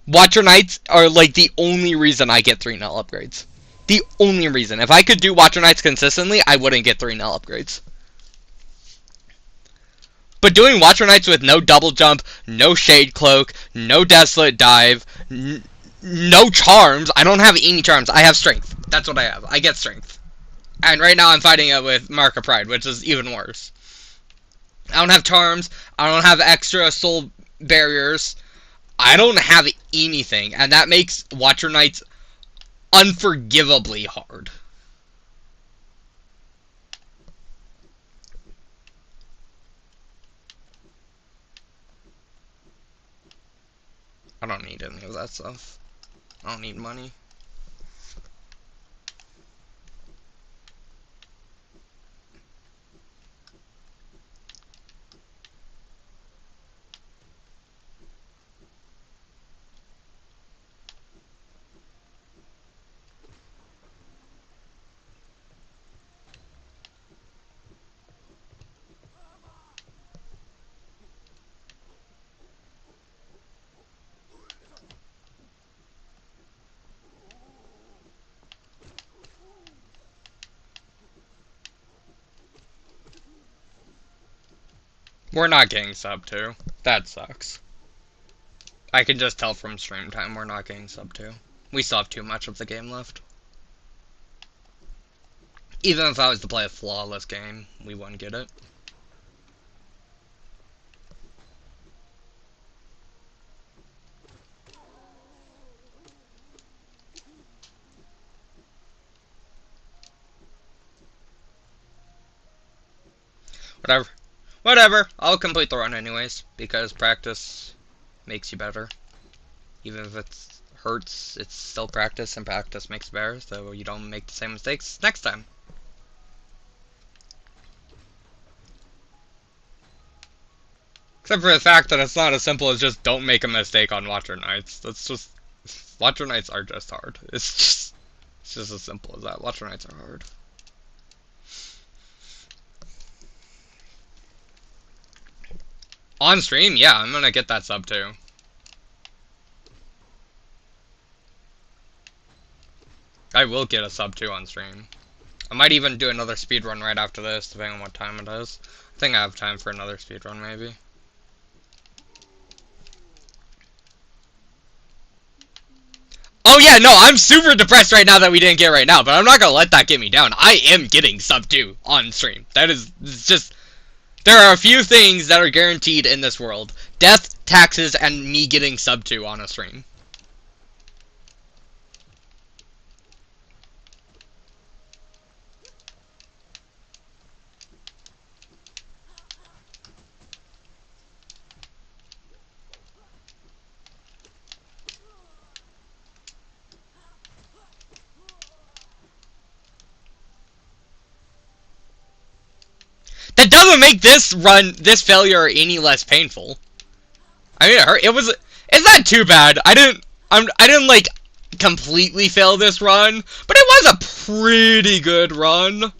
A: Watcher Knights are like the only reason I get 3 nail upgrades. The only reason. If I could do Watcher Knights consistently, I wouldn't get 3 nail upgrades. But doing Watcher Knights with no Double Jump, no Shade Cloak, no Desolate Dive, no Charms. I don't have any Charms. I have Strength. That's what I have. I get Strength. And right now I'm fighting it with Mark of Pride, which is even worse. I don't have Charms. I don't have extra soul barriers. I don't have anything. And that makes Watcher Knights unforgivably hard. I don't need any of that stuff. I don't need money. We're not getting sub 2. That sucks. I can just tell from stream time we're not getting sub 2. We still have too much of the game left. Even if I was to play a flawless game, we wouldn't get it. Whatever. Whatever. I'll complete the run anyways, because practice makes you better. Even if it hurts, it's still practice, and practice makes better, so you don't make the same mistakes next time. Except for the fact that it's not as simple as just don't make a mistake on Watcher Knights. That's just... Watcher Knights are just hard. It's just as simple as that. Watcher Knights are hard. On stream, yeah, I'm gonna get that sub too. I will get a sub 2 on stream. I might even do another speedrun right after this, depending on what time it is. I think I have time for another speedrun, maybe. Oh yeah, no, I'm super depressed right now that we didn't get right now, but I'm not gonna let that get me down. I am getting sub 2 on stream. That is just... There are a few things that are guaranteed in this world. Death, taxes, and me getting sub 2 on a stream. That doesn't make this failure any less painful. I mean, it hurt. It's not too bad. I didn't like completely fail this run, but it was a pretty good run.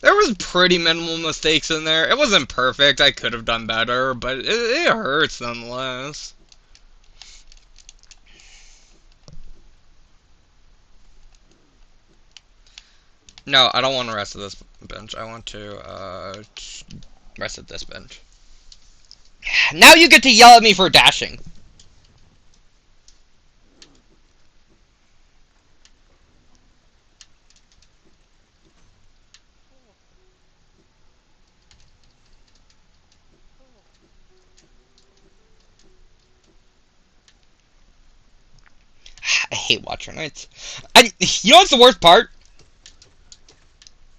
A: There was pretty minimal mistakes in there. It wasn't perfect. I could have done better, but it hurts nonetheless. No, I don't want to rest at this bench. I want to rest at this bench. Now you get to yell at me for dashing. I hate Watcher Knights. You know what's the worst part?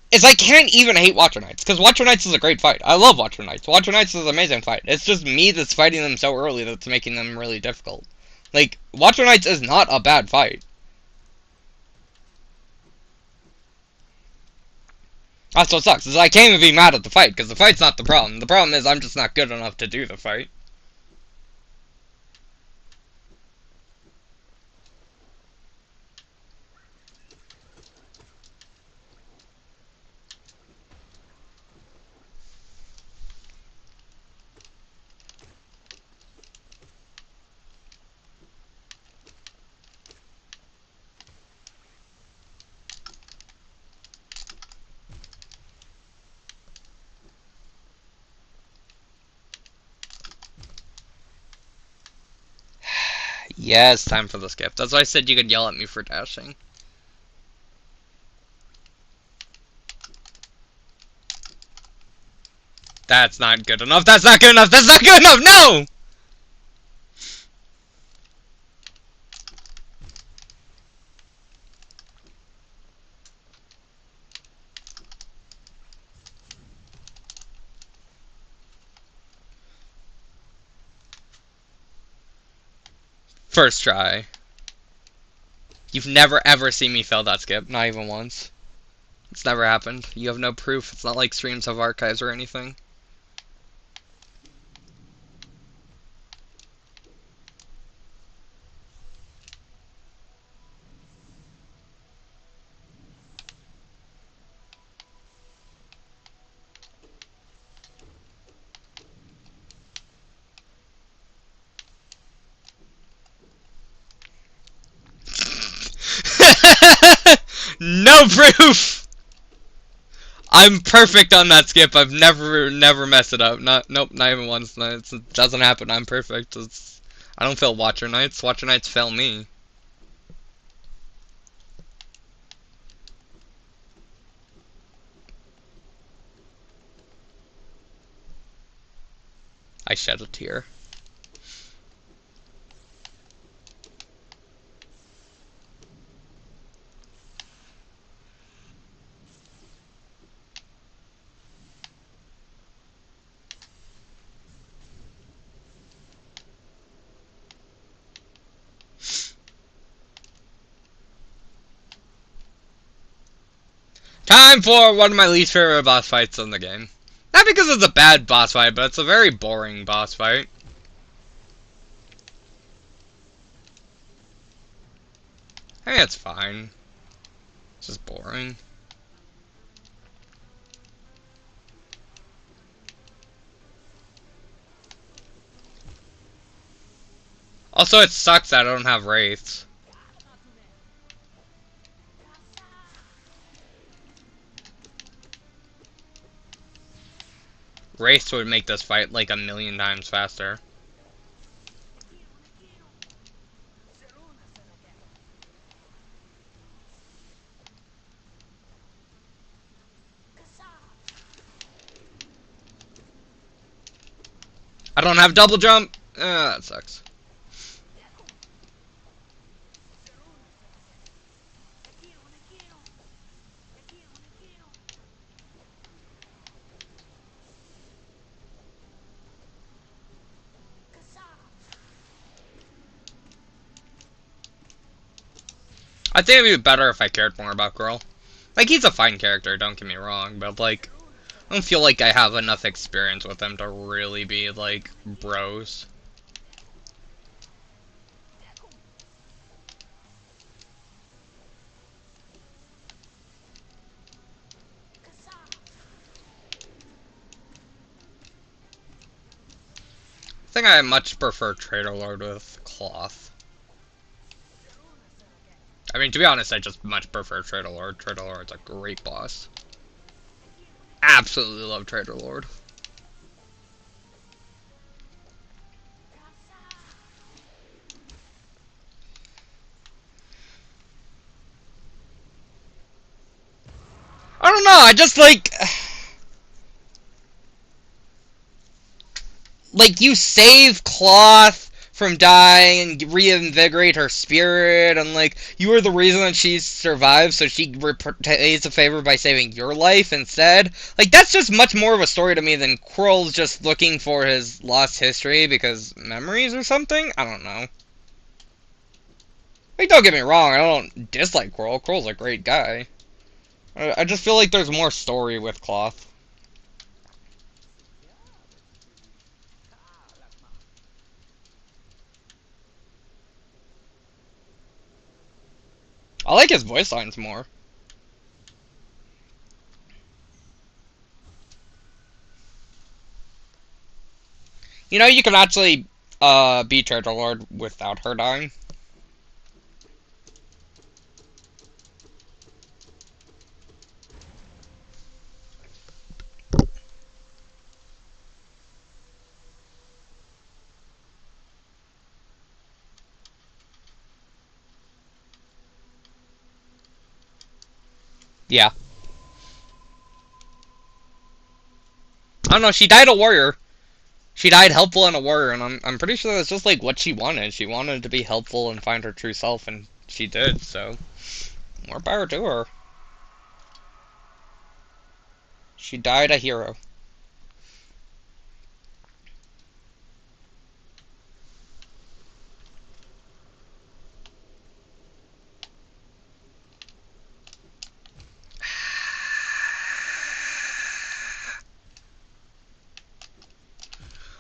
A: Is I can't even hate Watcher Knights, because Watcher Knights is a great fight. I love Watcher Knights. Watcher Knights is an amazing fight. It's just me that's fighting them so early that's making them really difficult. Like, Watcher Knights is not a bad fight. That's what sucks, is I can't even be mad at the fight, because the fight's not the problem. The problem is I'm just not good enough to do the fight. Yes, time for the skip. That's why I said you could yell at me for dashing. That's not good enough. That's not good enough. That's not good enough. No! First try. You've never ever seen me fail that skip. Not even once. It's never happened. You have no proof. It's not like streams have archives or anything. No proof! I'm perfect on that skip. I've never messed it up. Nope, not even once. No, it doesn't happen. I'm perfect. I don't fail Watcher Knights. Watcher Knights fail me. I shed a tear. Time for one of my least favorite boss fights in the game. Not because it's a bad boss fight, but it's a very boring boss fight. I think it's fine. It's just boring. Also, it sucks that I don't have wraiths. Wraiths would make this fight like 1,000,000 times faster. I don't have double jump. That sucks. I think it'd be better if I cared more about Girl. Like, he's a fine character, don't get me wrong, but, like, I don't feel like I have enough experience with him to really be, like, bros. I think I much prefer Trader Lord with Cloth. I mean, to be honest, I just much prefer Trader Lord. Trader Lord's a great boss. Absolutely love Trader Lord. I don't know, I just like you save Cloth from dying and reinvigorate her spirit, and like you were the reason that she survived, so she repays a favor by saving your life instead. Like that's just much more of a story to me than Quirrell's just looking for his lost history because memories or something. I don't know. Like don't get me wrong, I don't dislike Quirrell. Quirrell's a great guy. I just feel like there's more story with Cloth. I like his voice lines more. You know, you can actually be Turtle Lord without her dying. Yeah. I don't know, she died a warrior. She died helpful and a warrior, and I'm pretty sure that's just like what she wanted. She wanted to be helpful and find her true self, and she did, so more power to her. She died a hero.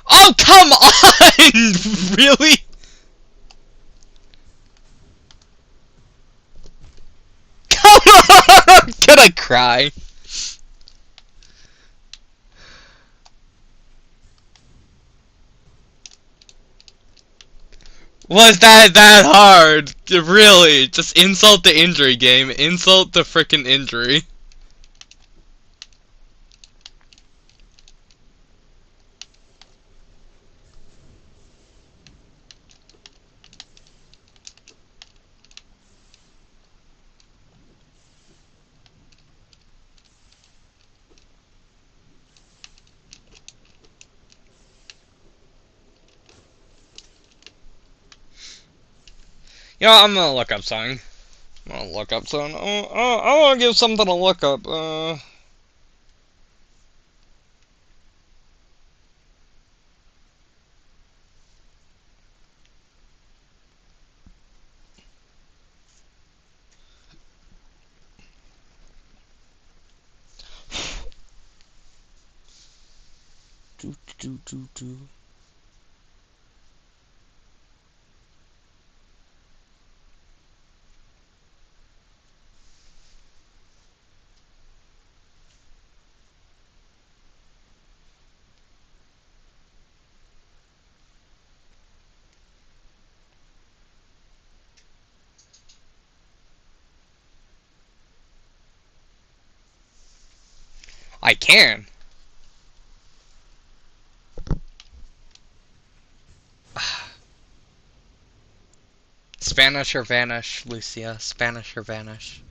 A: Oh, come on! Really? Come on! I'm gonna cry. Was that hard? Really? Just insult the injury game. Insult the frickin' injury. You know, I'm gonna look up something. I'm gonna look up something. I wanna give something a look up. Do. I can. Spanish or vanish, Lucia. Spanish or vanish.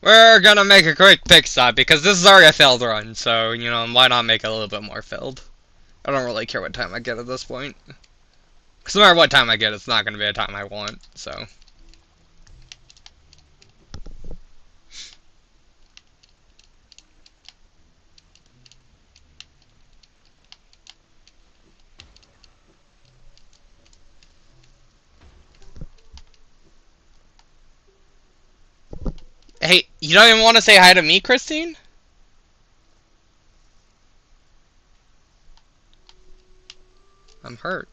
A: We're gonna make a quick pick stop because this is already a failed run, so, you know, why not make it a little bit more filled? I don't really care what time I get at this point. Because no matter what time I get, it's not gonna be a time I want, so. Hey, you don't even want to say hi to me, Christine? I'm hurt.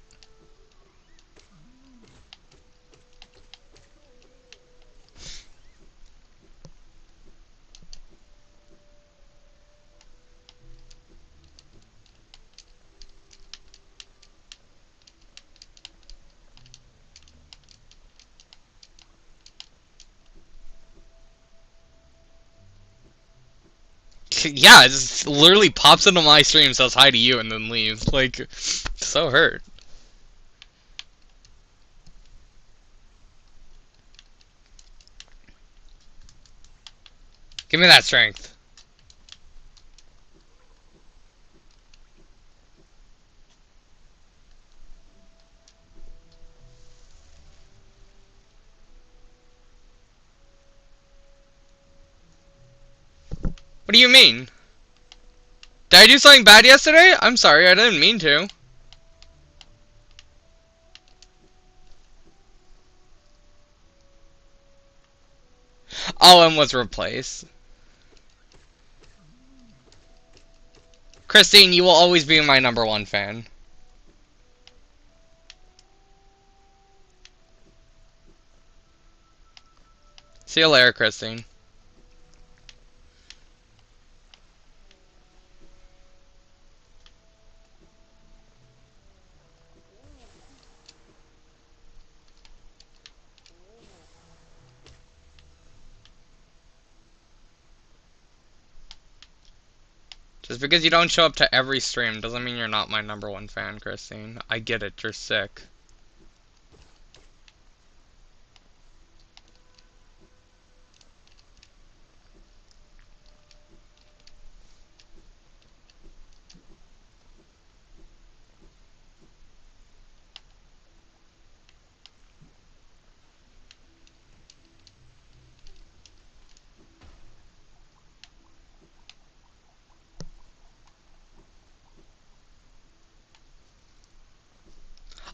A: Yeah, it just literally pops into my stream, says hi to you, and then leaves. Like, so hurt. Give me that strength. What do you mean? Did I do something bad yesterday? I'm sorry, I didn't mean to. Oh, and was replaced. Christine, you will always be my #1 fan. See you later, Christine. Just because you don't show up to every stream doesn't mean you're not my #1 fan, Christine. I get it, you're sick.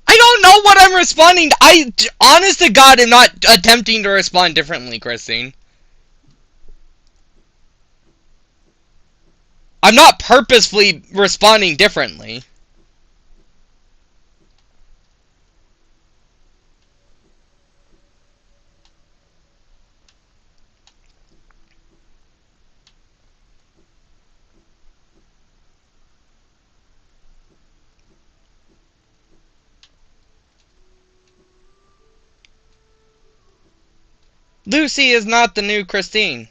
A: I don't know what I'm responding to. Honest to God, am not attempting to respond differently, Christine. I'm not purposefully responding differently. Lucy is not the new Christine.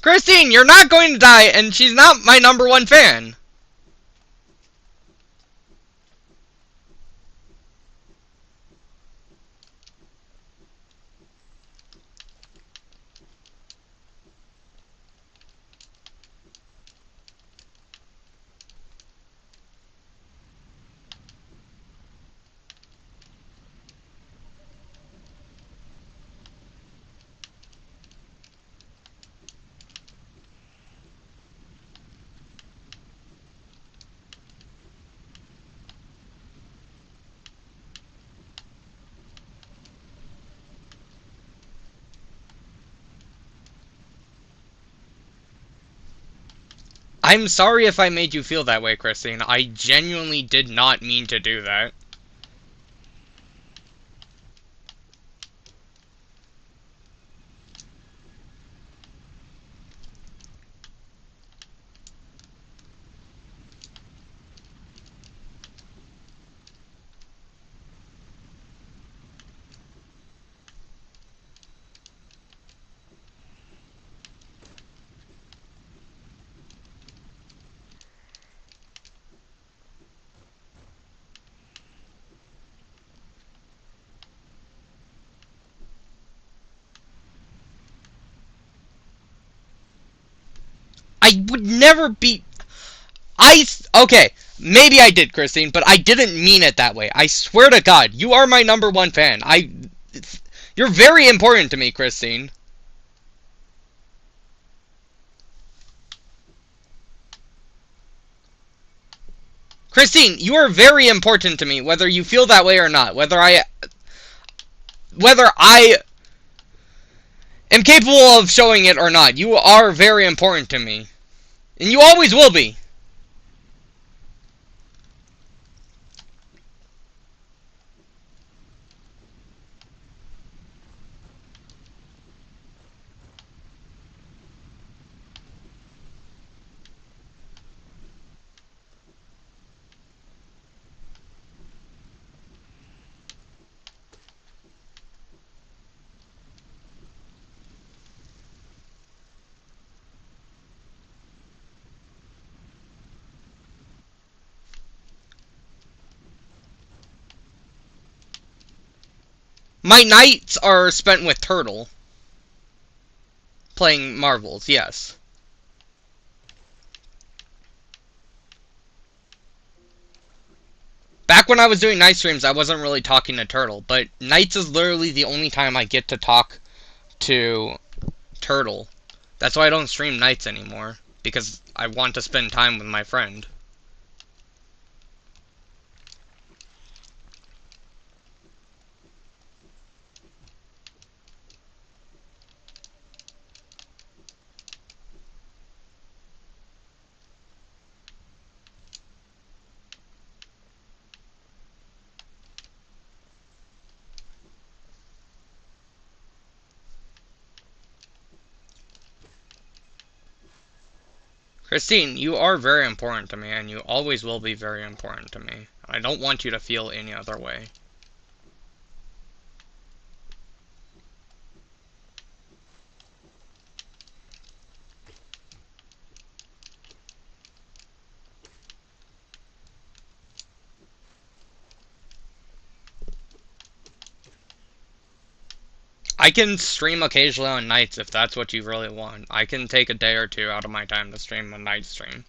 A: Christine, you're not going to die, and she's not my #1 fan. I'm sorry if I made you feel that way, Christine. I genuinely did not mean to do that. I would never be... Okay, maybe I did, Christine, but I didn't mean it that way. I swear to God, you are my #1 fan. You're very important to me, Christine. Christine, you are very important to me, whether you feel that way or not. Whether I am capable of showing it or not. You are very important to me. And you always will be. My nights are spent with Turtle. Playing Marvels, yes. Back when I was doing night streams, I wasn't really talking to Turtle, but nights is literally the only time I get to talk to Turtle. That's why I don't stream nights anymore, because I want to spend time with my friend. Christine, you are very important to me, and you always will be very important to me. I don't want you to feel any other way. I can stream occasionally on nights if that's what you really want. I can take a day or two out of my time to stream a night stream.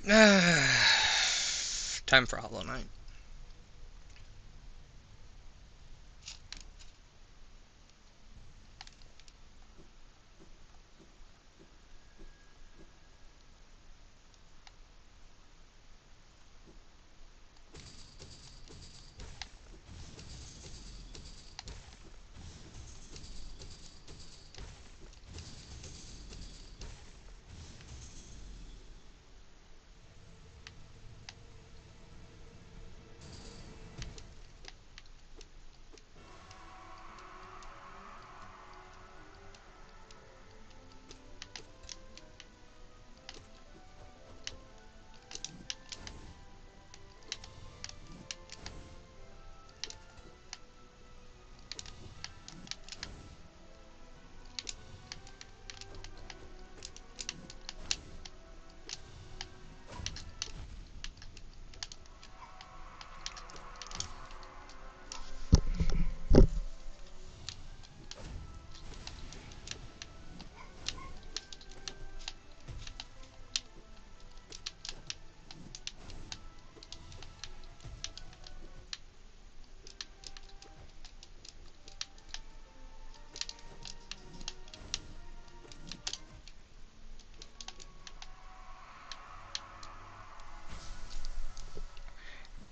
A: Time for Hollow Knight.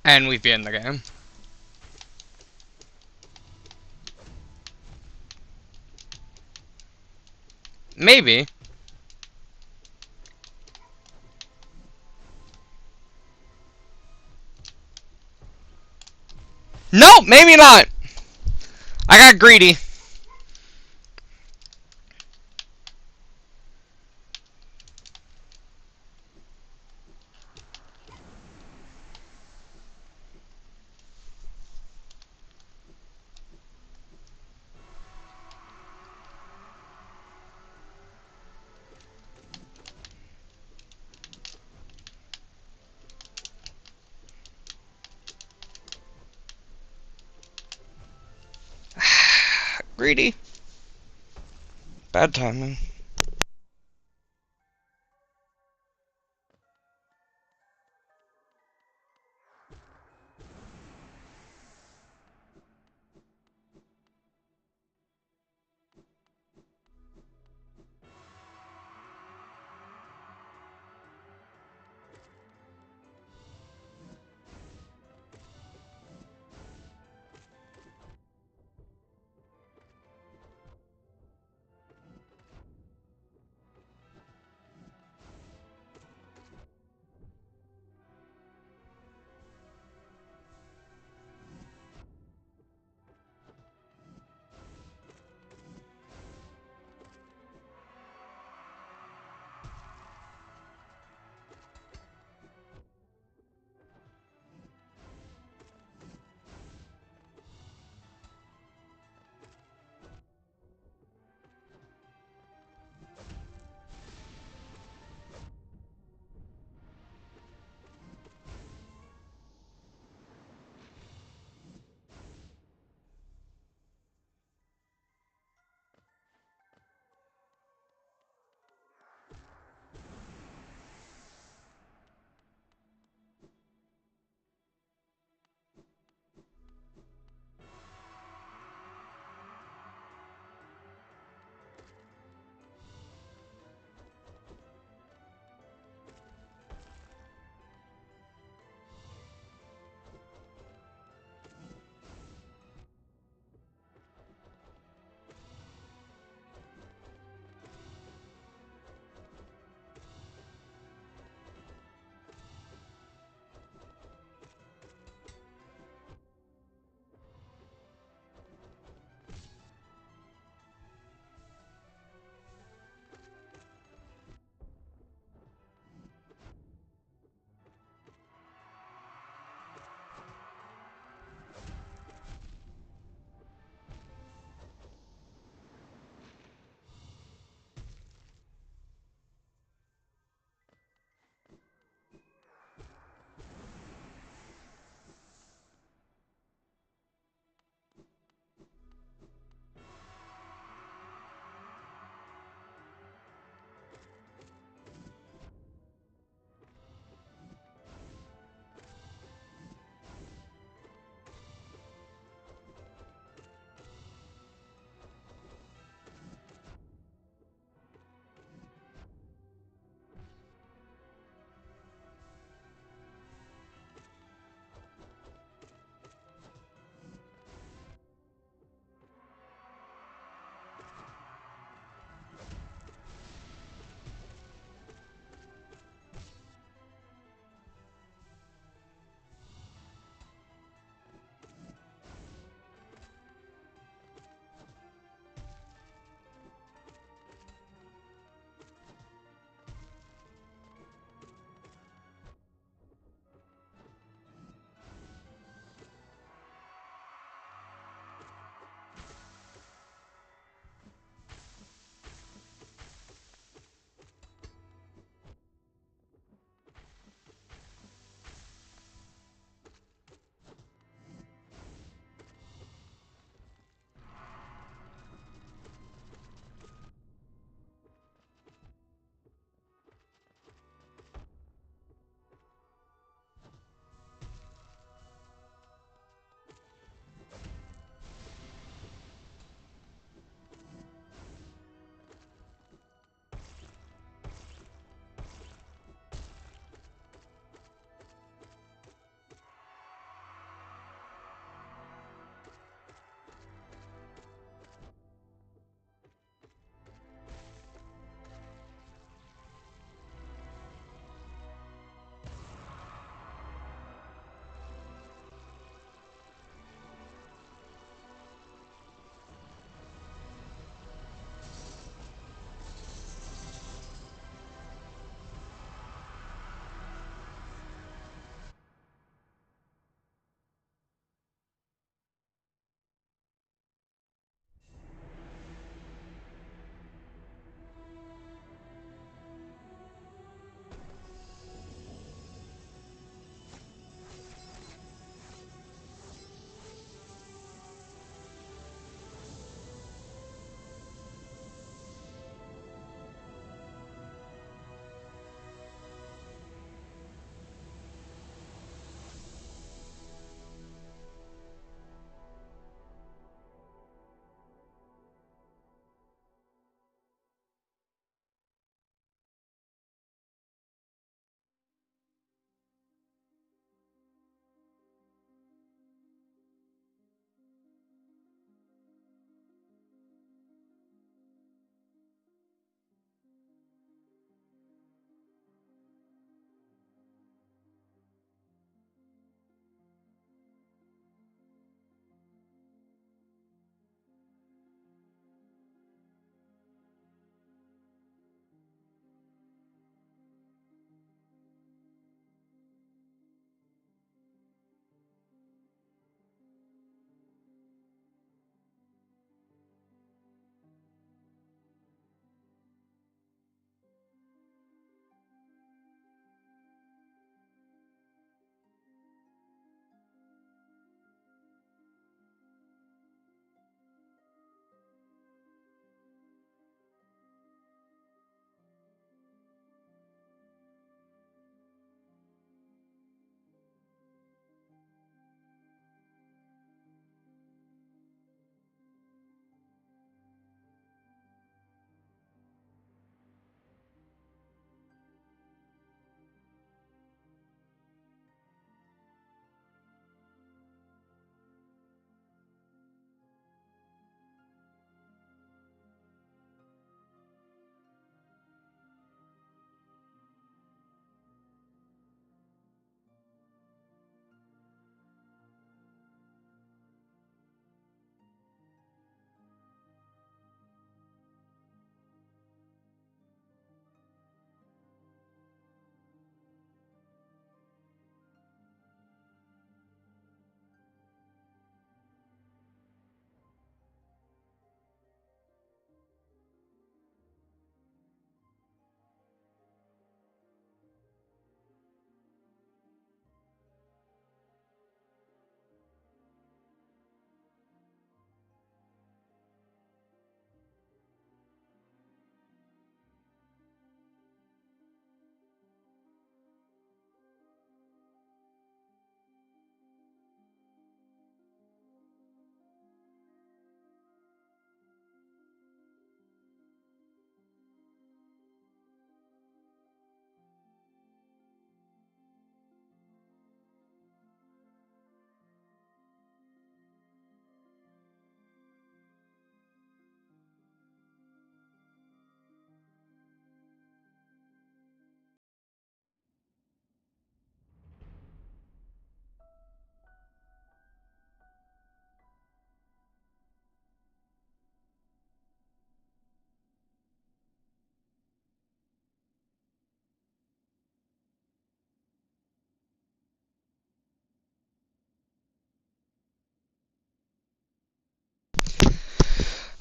A: And we've beaten the game. Maybe. No, maybe not. I got greedy. Greedy. Bad timing.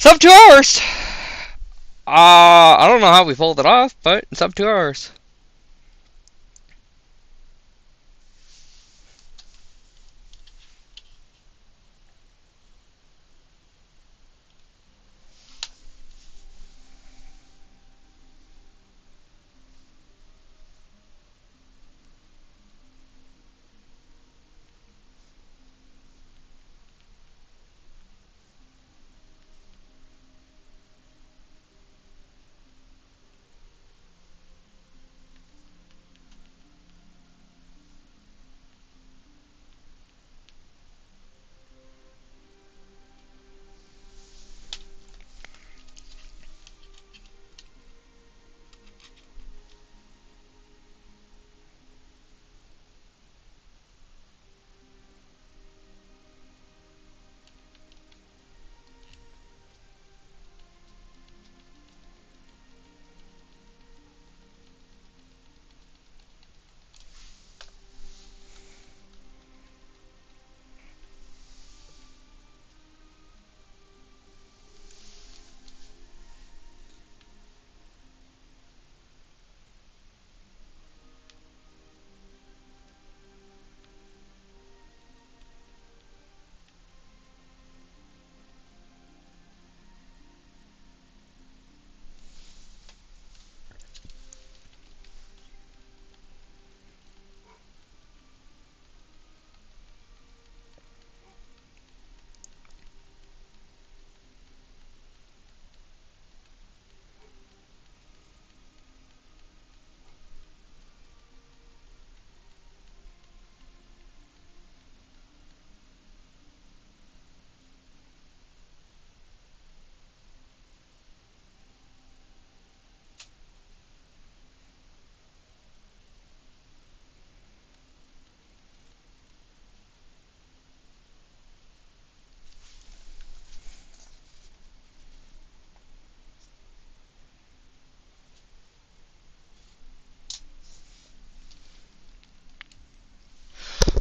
A: Sub 2 hours. I don't know how we pulled it off, but sub 2 hours.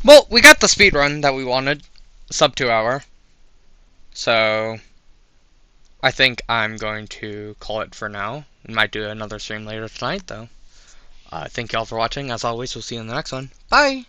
A: Well, we got the speed run that we wanted, sub 2 hour. So I think I'm going to call it for now. Might do another stream later tonight, though. Thank y'all for watching. As always, we'll see you in the next one. Bye!